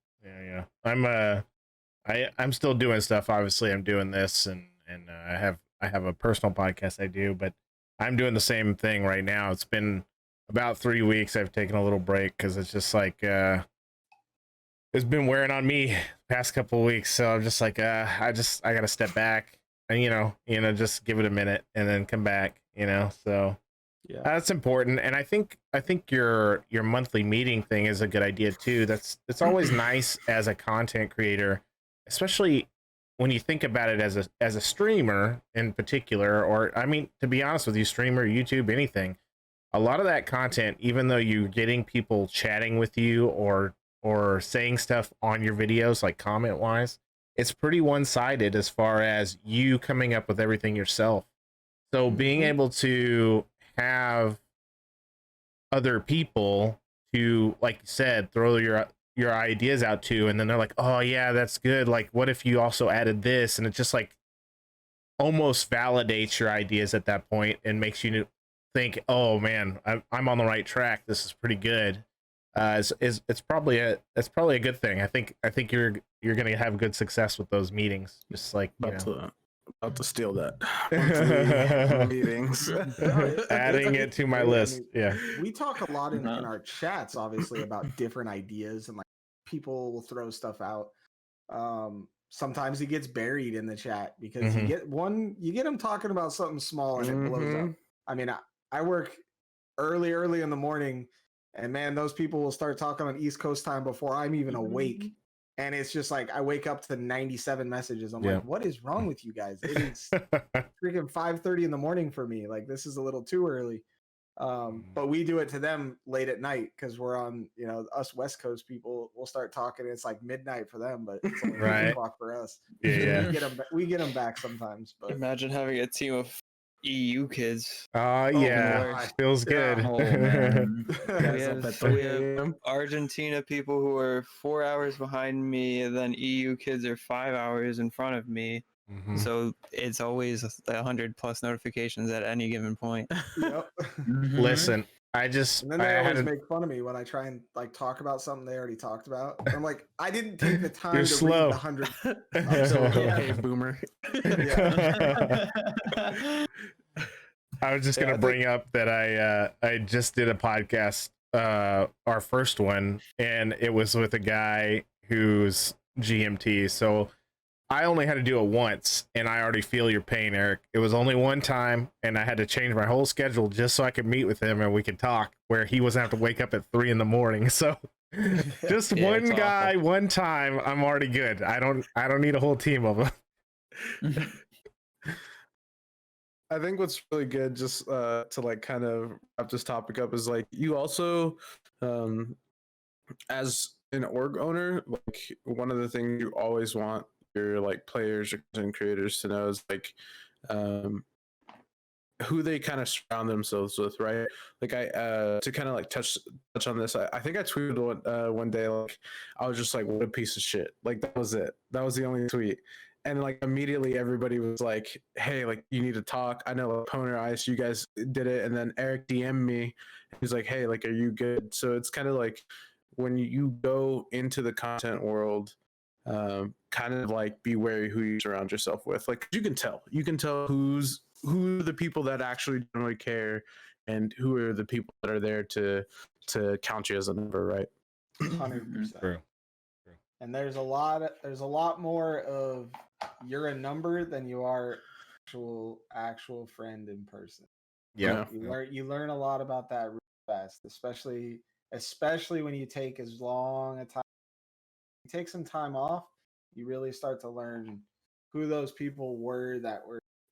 I'm still doing stuff. Obviously I'm doing this, and I have a personal podcast I do, but I'm doing the same thing right now. It's been about 3 weeks. I've taken a little break because it's just like it's been wearing on me past couple of weeks. So I'm just like I gotta step back and just give it a minute and then come back. So Yeah. that's important. And I think your monthly meeting thing is a good idea too. It's always nice as a content creator, especially when you think about it as a streamer in particular, or I mean, to be honest with you, streamer, YouTube, anything, a lot of that content, even though you're getting people chatting with you or saying stuff on your videos, like comment wise, it's pretty one-sided as far as you coming up with everything yourself. So being able to have other people to, like you said, throw your ideas out to, and then they're like, oh yeah, that's good, like what if you also added this, and it just like almost validates your ideas at that point and makes you think, oh man, I'm on the right track, this is pretty good. It's probably a good thing. I think you're gonna have good success with those meetings, just like about to steal that monthly meetings. Adding it to my list. Yeah, we talk a lot in our chats, obviously, about different ideas, and like people will throw stuff out. Sometimes it gets buried in the chat because you get them talking about something small and it blows up. I mean, I work early in the morning, and man, those people will start talking on East Coast time before I'm even awake. And it's just like I wake up to 97 messages. I'm like, what is wrong with you guys? It is freaking 5:30 in the morning for me. Like, this is a little too early. But we do it to them late at night because we're on, us West Coast people will start talking. It's like midnight for them, but it's only 8 o'clock for us. Yeah. We get them back sometimes. But imagine having a team of EU kids. Yeah, feels good. Oh man. we have a.m. Argentina people who are 4 hours behind me, and then EU kids are 5 hours in front of me. So it's always 100+ notifications at any given point. Yep. Listen, and then they always make fun of me when I try and like talk about something they already talked about. I'm like, I didn't take the time You're to slow. read the 100. I'm so okay, boomer. I was just gonna bring up that I just did a podcast, our first one, and it was with a guy who's GMT. So I only had to do it once, and I already feel your pain, Eric. It was only one time, and I had to change my whole schedule just so I could meet with him and we could talk, where he wasn't have to wake up at 3 a.m. So just one guy, awful. One time, I'm already good. I don't need a whole team of them. I think what's really good, just to like kind of wrap this topic up, is like you also, as an org owner, like one of the things you always want your like players or content creators to know is like who they kind of surround themselves with, right? Like I to kind of like touch on this, I think I tweeted one day, like I was just like, what a piece of shit. Like that was it. That was the only tweet. And like immediately everybody was like, hey, like you need to talk. I know like Pwner, IS, you guys did it. And then Eric DM'd me. He's like, hey, like, are you good? So it's kind of like when you go into the content world, kind of like be wary who you surround yourself with. Like you can tell who are the people that actually generally care and who are the people that are there to count you as a number, right? 100%. True. And there's a lot more of you're a number than you are actual friend in person. Yeah. You learn a lot about that really fast, especially when you take as long a time. You take some time off, you really start to learn who those people were that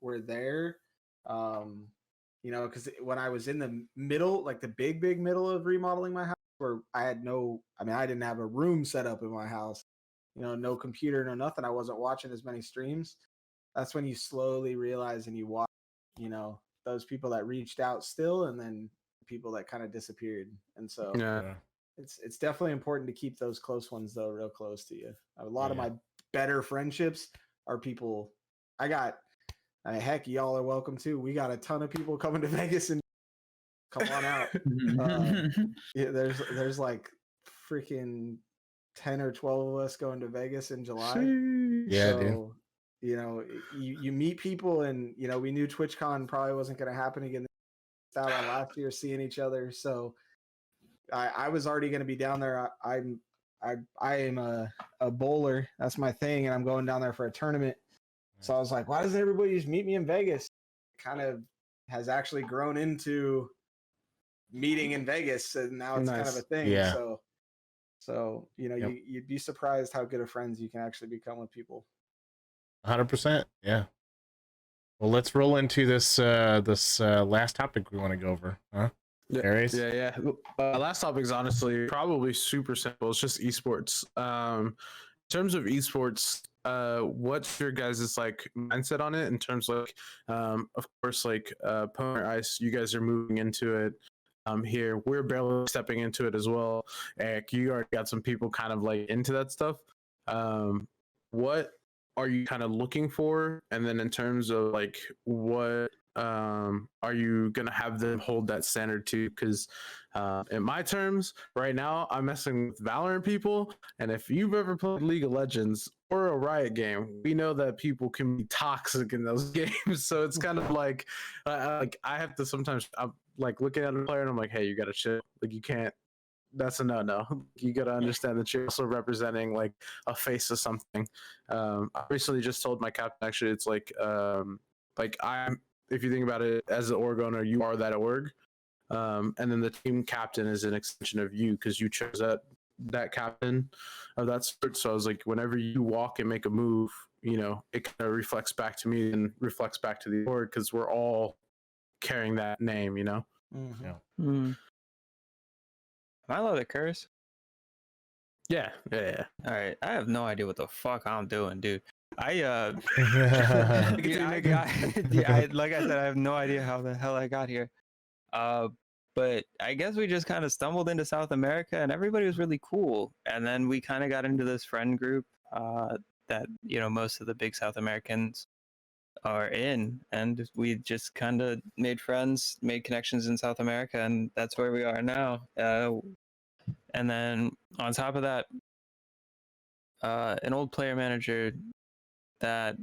were there. Because when I was in the middle, like the big middle of remodeling my house, where I didn't have a room set up in my house, no computer, no nothing. I wasn't watching as many streams. That's when you slowly realize and you watch, those people that reached out still, and then people that kind of disappeared. And so it's definitely important to keep those close ones though real close to you. A lot of my better friendships are people I got. Heck, y'all are welcome too. We got a ton of people coming to Vegas, and come on out. There's like freaking 10 or 12 of us going to Vegas in July. Yeah, so, you meet people, and we knew TwitchCon probably wasn't going to happen again. Out on last year, seeing each other. So I was already going to be down there. I am a bowler. That's my thing, and I'm going down there for a tournament. So I was like, why doesn't everybody just meet me in Vegas? It kind of has actually grown into meeting in Vegas, and now it's kind of a thing. Yeah. So you'd be surprised how good of friends you can actually become with people. 100%. Yeah. Well, let's roll into this last topic we want to go over, huh? Yeah, Aries? yeah. Last topic is honestly probably super simple. It's just esports. In terms of esports, what's your guys' like mindset on it? In terms of like, of course, like Pwner Ice, you guys are moving into it. Here we're barely stepping into it as well. Eric, you already got some people kind of like into that stuff. What are you kind of looking for? And then in terms of like what are you gonna have them hold that standard to? Because in my terms, right now I'm messing with Valorant people, and if you've ever played League of Legends or a Riot game, we know that people can be toxic in those games. So it's kind of like I have to sometimes I'm like looking at a player and I'm like, hey, you gotta chill. Like you can't. That's a no. You got to understand that you're also representing like a face of something. I recently just told my captain actually, it's like I'm. If you think about it as an org owner, you are that org, and then the team captain is an extension of you because you chose that captain of that sport. So I was like, whenever you walk and make a move, you know, it kind of reflects back to me and reflects back to the org because we're all carrying that name, you know. Mhm. Yeah. Am I allowed to curse? Yeah. All right, I have no idea what the fuck I'm doing, dude. Yeah. Like I said, I have no idea how the hell I got here. But I guess we just kind of stumbled into South America, and everybody was really cool. And then we kind of got into this friend group that most of the big South Americans are in, and we just kind of made friends, made connections in South America, and that's where we are now. And then on top of that, an old player manager that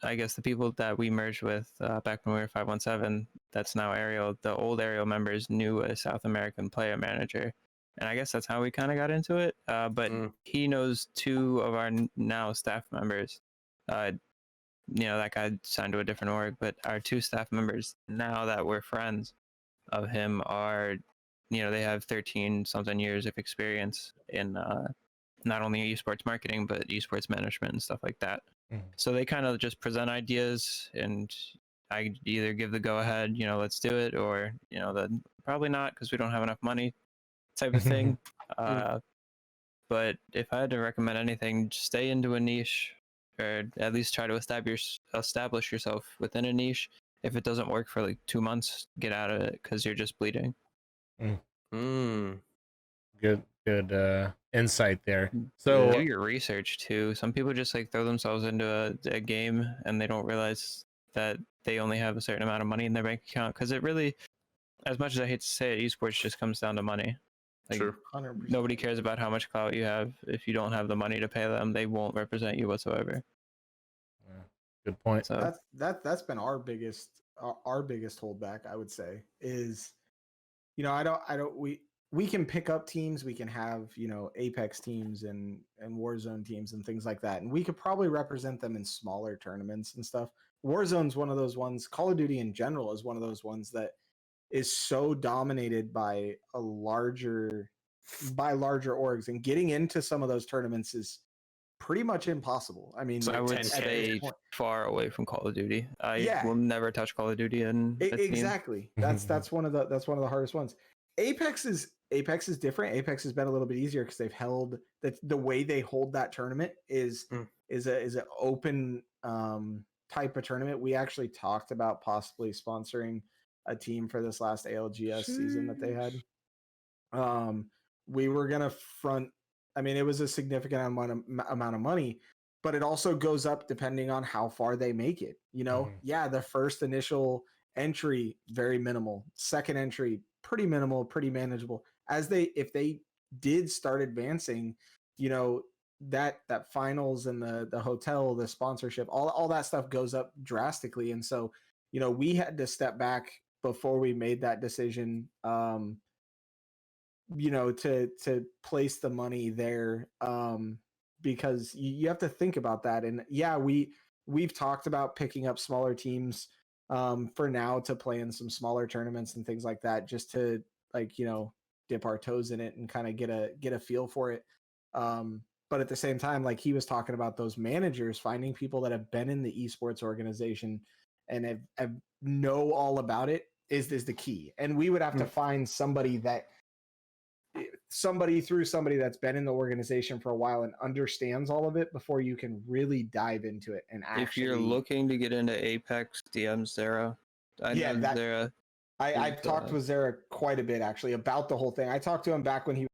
I guess the people that we merged with back when we were 517, that's now Ariel, the old Ariel members knew a South American player manager. And I guess that's how we kind of got into it. But he knows two of our now staff members. That guy signed to a different org, but our two staff members, now that we're friends of him, are, they have 13 something years of experience in not only esports marketing, but esports management and stuff like that. So they kind of just present ideas, and I either give the go ahead, let's do it, or the probably not because we don't have enough money, type of thing. But if I had to recommend anything, just stay into a niche, or at least try to establish yourself within a niche. If it doesn't work for like 2 months, get out of it because you're just bleeding. Good insight there. So do your research too. Some people just like throw themselves into a game and they don't realize that they only have a certain amount of money in their bank account, because it really, as much as I hate to say it, esports just comes down to money. Like, True. 100%. nobody cares about how much clout you have. If you don't have the money to pay them, they won't represent you whatsoever. good point. So That's been our biggest holdback, I would say, is we can pick up teams, we can have Apex teams and Warzone teams and things like that, and we could probably represent them in smaller tournaments and stuff. Warzone's one of those ones. Call of Duty in general is one of those ones that is so dominated by larger orgs, and getting into some of those tournaments is pretty much impossible. I mean, It's like I would 10K. stay far away from Call of Duty. I will never touch Call of Duty in a team. Exactly. That's one of the hardest ones. Apex is different. Apex has been a little bit easier because they've held the way they hold that tournament is an open type of tournament. We actually talked about possibly sponsoring a team for this last ALGS season that they had. We were gonna front. I mean, it was a significant amount of money, but it also goes up depending on how far they make it. Yeah, the first initial entry very minimal, second entry pretty minimal, pretty manageable. If they did start advancing, that finals and the hotel, the sponsorship, all that stuff goes up drastically. And so, we had to step back before we made that decision, to place the money there, because you have to think about that. And yeah, we've talked about picking up smaller teams for now to play in some smaller tournaments and things like that, just to dip our toes in it and kind of get a feel for it. but at the same time, like he was talking about those managers, finding people that have been in the esports organization and have know all about it is the key. And we would have to find somebody through somebody that's been in the organization for a while and understands all of it before you can really dive into it. And actually, if you're looking to get into Apex, DM Zara. Zara. I've talked with Zara quite a bit actually about the whole thing. I talked to him back when he was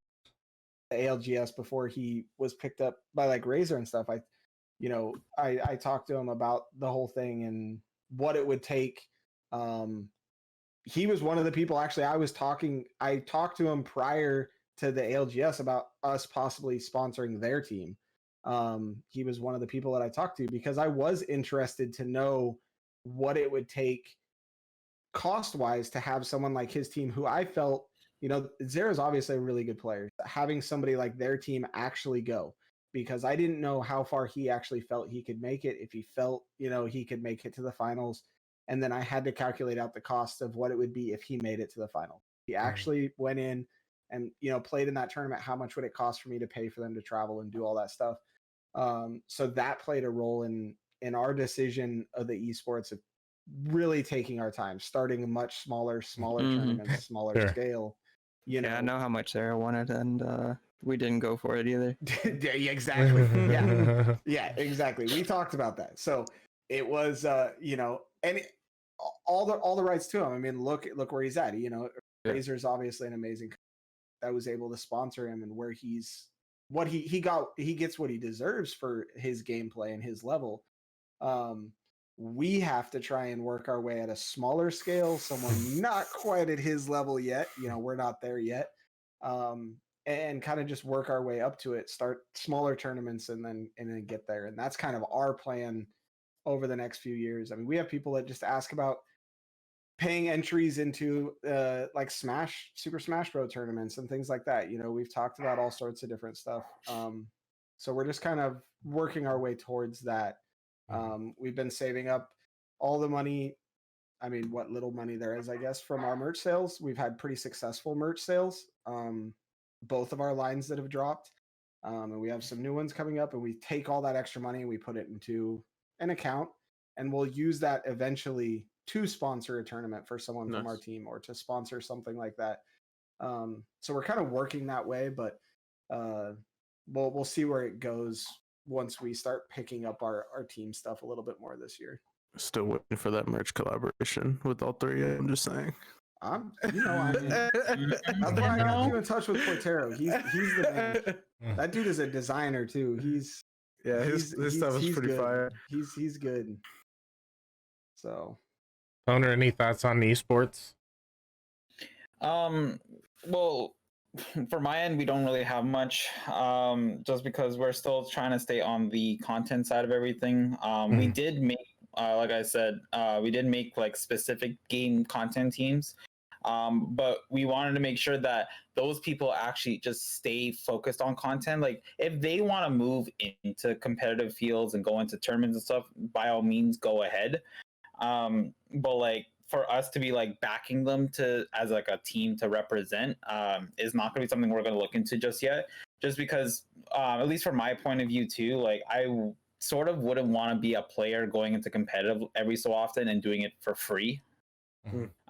at ALGS before he was picked up by like Razer and stuff. I talked to him about the whole thing and what it would take. He was one of the people actually I talked to him prior to the ALGS about us possibly sponsoring their team. He was one of the people that I talked to because I was interested to know what it would take cost-wise to have someone like his team who I felt, Zara's obviously a really good player. Having somebody like their team actually go, because I didn't know how far he actually felt he could make it, if he felt, he could make it to the finals. And then I had to calculate out the cost of what it would be if he made it to the final. He actually went in and, played in that tournament. How much would it cost for me to pay for them to travel and do all that stuff? So that played a role in our decision of the esports of really taking our time, starting a much smaller tournaments, smaller scale. I know how much Sarah wanted, and we didn't go for it either. Yeah, exactly. Yeah, exactly. We talked about that. So it was, and all the rights to him. I mean, look where he's at. Razor's obviously an amazing that was able to sponsor him, and where he gets what he deserves for his gameplay and his level. We have to try and work our way at a smaller scale, someone not quite at his level yet. We're not there yet. And kind of just work our way up to it, start smaller tournaments and then get there. And that's kind of our plan over the next few years. I mean, we have people that just ask about paying entries into like Super Smash Bros tournaments and things like that. We've talked about all sorts of different stuff. So we're just kind of working our way towards that. We've been saving up all the money. I mean, what little money there is, I guess, from our merch sales. We've had pretty successful merch sales. Both of our lines that have dropped. And we have some new ones coming up, and we take all that extra money and we put it into an account, and we'll use that eventually to sponsor a tournament for someone from our team or to sponsor something like that. So we're kind of working that way, but we'll see where it goes once we start picking up our team stuff a little bit more this year. Still waiting for that merch collaboration with all three. I'm just saying. That's why I got you in touch with Pwner. He's the man. That dude is a designer too. His stuff is pretty fire. He's good. So, Pwner, any thoughts on esports? Well, for my end, we don't really have much, just because we're still trying to stay on the content side of everything. We did make, like I said, we did make like specific game content teams. But we wanted to make sure that those people actually just stay focused on content. Like if they want to move into competitive fields and go into tournaments and stuff, by all means, go ahead. But like for us to be like backing them as like a team to represent, is not going to be something we're going to look into just yet. Just because, at least from my point of view too, like I sort of wouldn't want to be a player going into competitive every so often and doing it for free.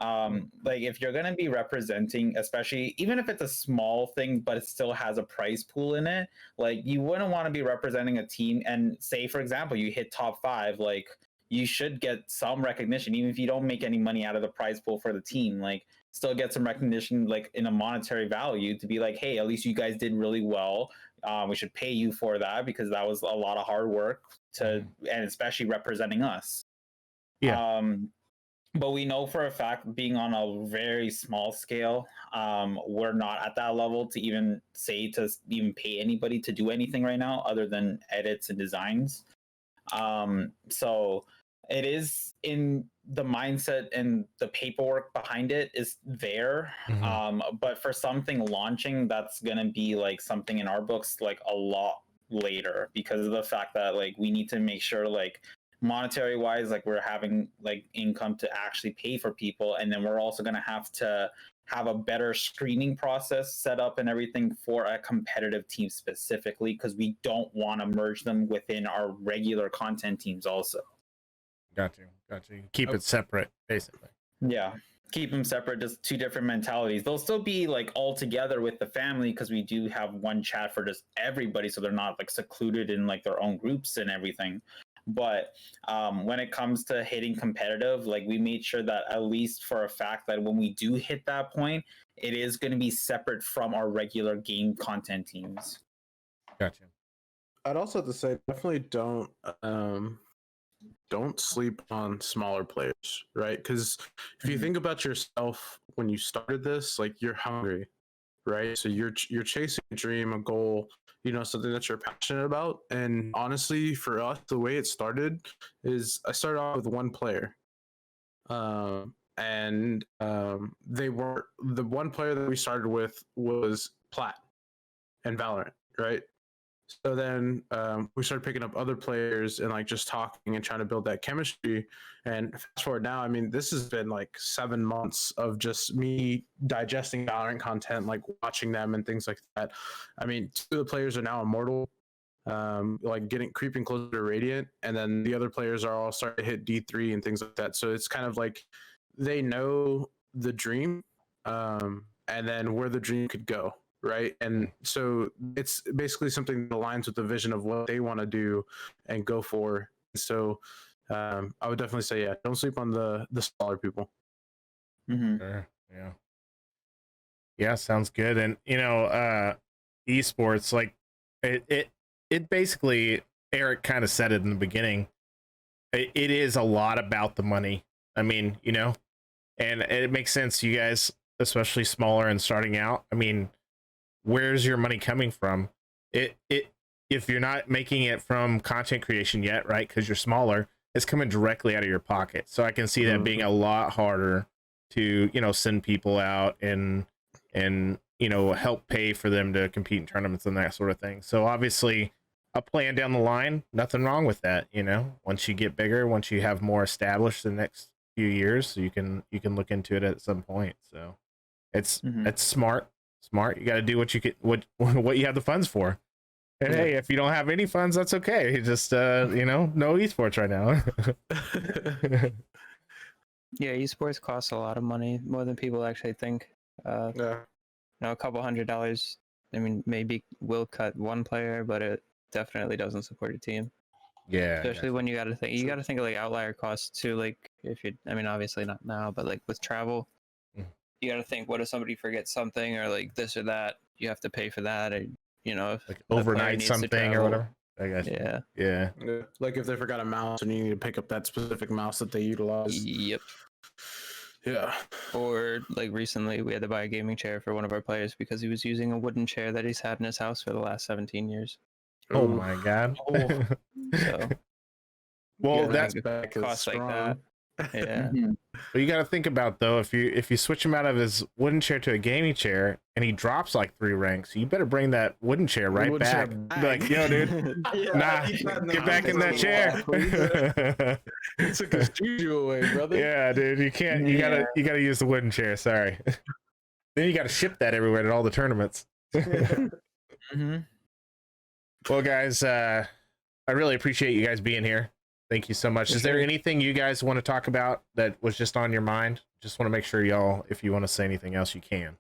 Like if you're going to be representing, especially even if it's a small thing but it still has a prize pool in it, like you wouldn't want to be representing a team and say, for example, you hit top 5, like you should get some recognition, even if you don't make any money out of the prize pool for the team. Like still get some recognition, like in a monetary value, to be like, hey, at least you guys did really well. We should pay you for that because that was a lot of hard work and especially representing us. But we know for a fact, being on a very small scale, we're not at that level to even pay anybody to do anything right now other than edits and designs. So it is in the mindset and the paperwork behind it is there. But for something launching, that's going to be like something in our books like a lot later, because of the fact that like we need to make sure like monetary wise, like we're having like income to actually pay for people, and then we're also going to have to have a better screening process set up and everything for a competitive team specifically, because we don't want to merge them within our regular content teams also. Got you. Keep it separate, basically. Yeah, keep them separate, just two different mentalities. They'll still be like all together with the family, because we do have one chat for just everybody, so they're not like secluded in like their own groups and everything. But when it comes to hitting competitive, like we made sure that at least for a fact that when we do hit that point, it is going to be separate from our regular game content teams. Gotcha. I'd also have to say, definitely don't sleep on smaller players, right? Because if you think about yourself when you started this, like you're hungry, right? So you're chasing a dream, a goal, something that you're passionate about. And honestly, for us, the way it started is I started off with one player, and they were the one player that we started with was Plat and Valorant, right? So then we started picking up other players and like just talking and trying to build that chemistry. And fast forward now, I mean, this has been like 7 months of just me digesting Valorant content, like watching them and things like that. I mean, 2 of the players are now immortal, like creeping closer to Radiant, and then the other players are all starting to hit D3 and things like that. So it's kind of like they know the dream, and then where the dream could go. Right. And so it's basically something that aligns with the vision of what they want to do and go for. So I would definitely say, yeah, don't sleep on the smaller people. Sure. Yeah, sounds good. And esports, like it basically, Eric kind of said it in the beginning, it is a lot about the money. I mean, and it makes sense, you guys, especially smaller and starting out. I mean, where's your money coming from? If you're not making it from content creation yet, right? Because you're smaller, it's coming directly out of your pocket. So I can see that being a lot harder to, send people out and help pay for them to compete in tournaments and that sort of thing. So obviously a plan down the line, nothing wrong with that. Once you get bigger, once you have more established the next few years, you can look into it at some point. So it's smart. You got to do what you get, what you have the funds for. And hey, if you don't have any funds, that's okay. Just no esports right now. Yeah, esports costs a lot of money, more than people actually think. Yeah. A couple $100, I mean, maybe will cut one player, but it definitely doesn't support a team. Yeah. Especially when you got to think of like outlier costs too. Like obviously not now, but like with travel, you got to think, what if somebody forgets something or like this or that? You have to pay for that, or like overnight something or whatever. I guess. Yeah. Like if they forgot a mouse and you need to pick up that specific mouse that they utilize. Yep. Yeah. Or like recently, we had to buy a gaming chair for one of our players because he was using a wooden chair that he's had in his house for the last 17 years. Oh my god. So, well, that's costs like that. Yeah. But you got to think about, though, if you switch him out of his wooden chair to a gaming chair and he drops like 3 ranks, you better bring that wooden chair back. Like, dude, get back in that chair. He took his juju away, brother. Yeah, dude, you can't. You gotta use the wooden chair. Sorry. Then you got to ship that everywhere to all the tournaments. Well, guys, I really appreciate you guys being here. Thank you so much. Is there anything you guys want to talk about that was just on your mind? Just want to make sure y'all, if you want to say anything else, you can.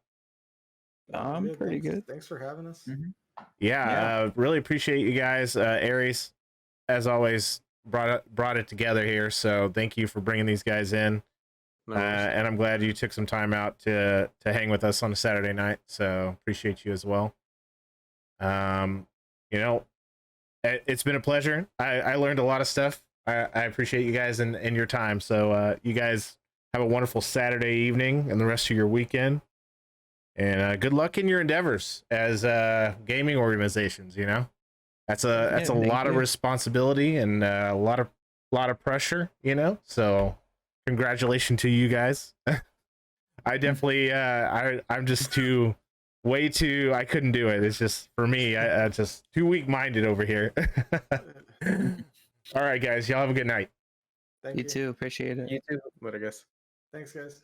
I'm pretty good. Thanks for having us. Yeah. Really appreciate you guys. Aries, as always, brought it together here. So thank you for bringing these guys in. And I'm glad you took some time out to hang with us on a Saturday night. So appreciate you as well. It's been a pleasure. I learned a lot of stuff. I appreciate you guys and your time. So you guys have a wonderful Saturday evening and the rest of your weekend. And good luck in your endeavors as gaming organizations. That's a lot of responsibility and a lot of pressure. So congratulations to you guys. I definitely I'm just way too. I couldn't do it. It's just, for me, I just too weak-minded over here. All right, guys, y'all have a good night. Thank You too. Appreciate it. You too. Later, guys. Thanks, guys.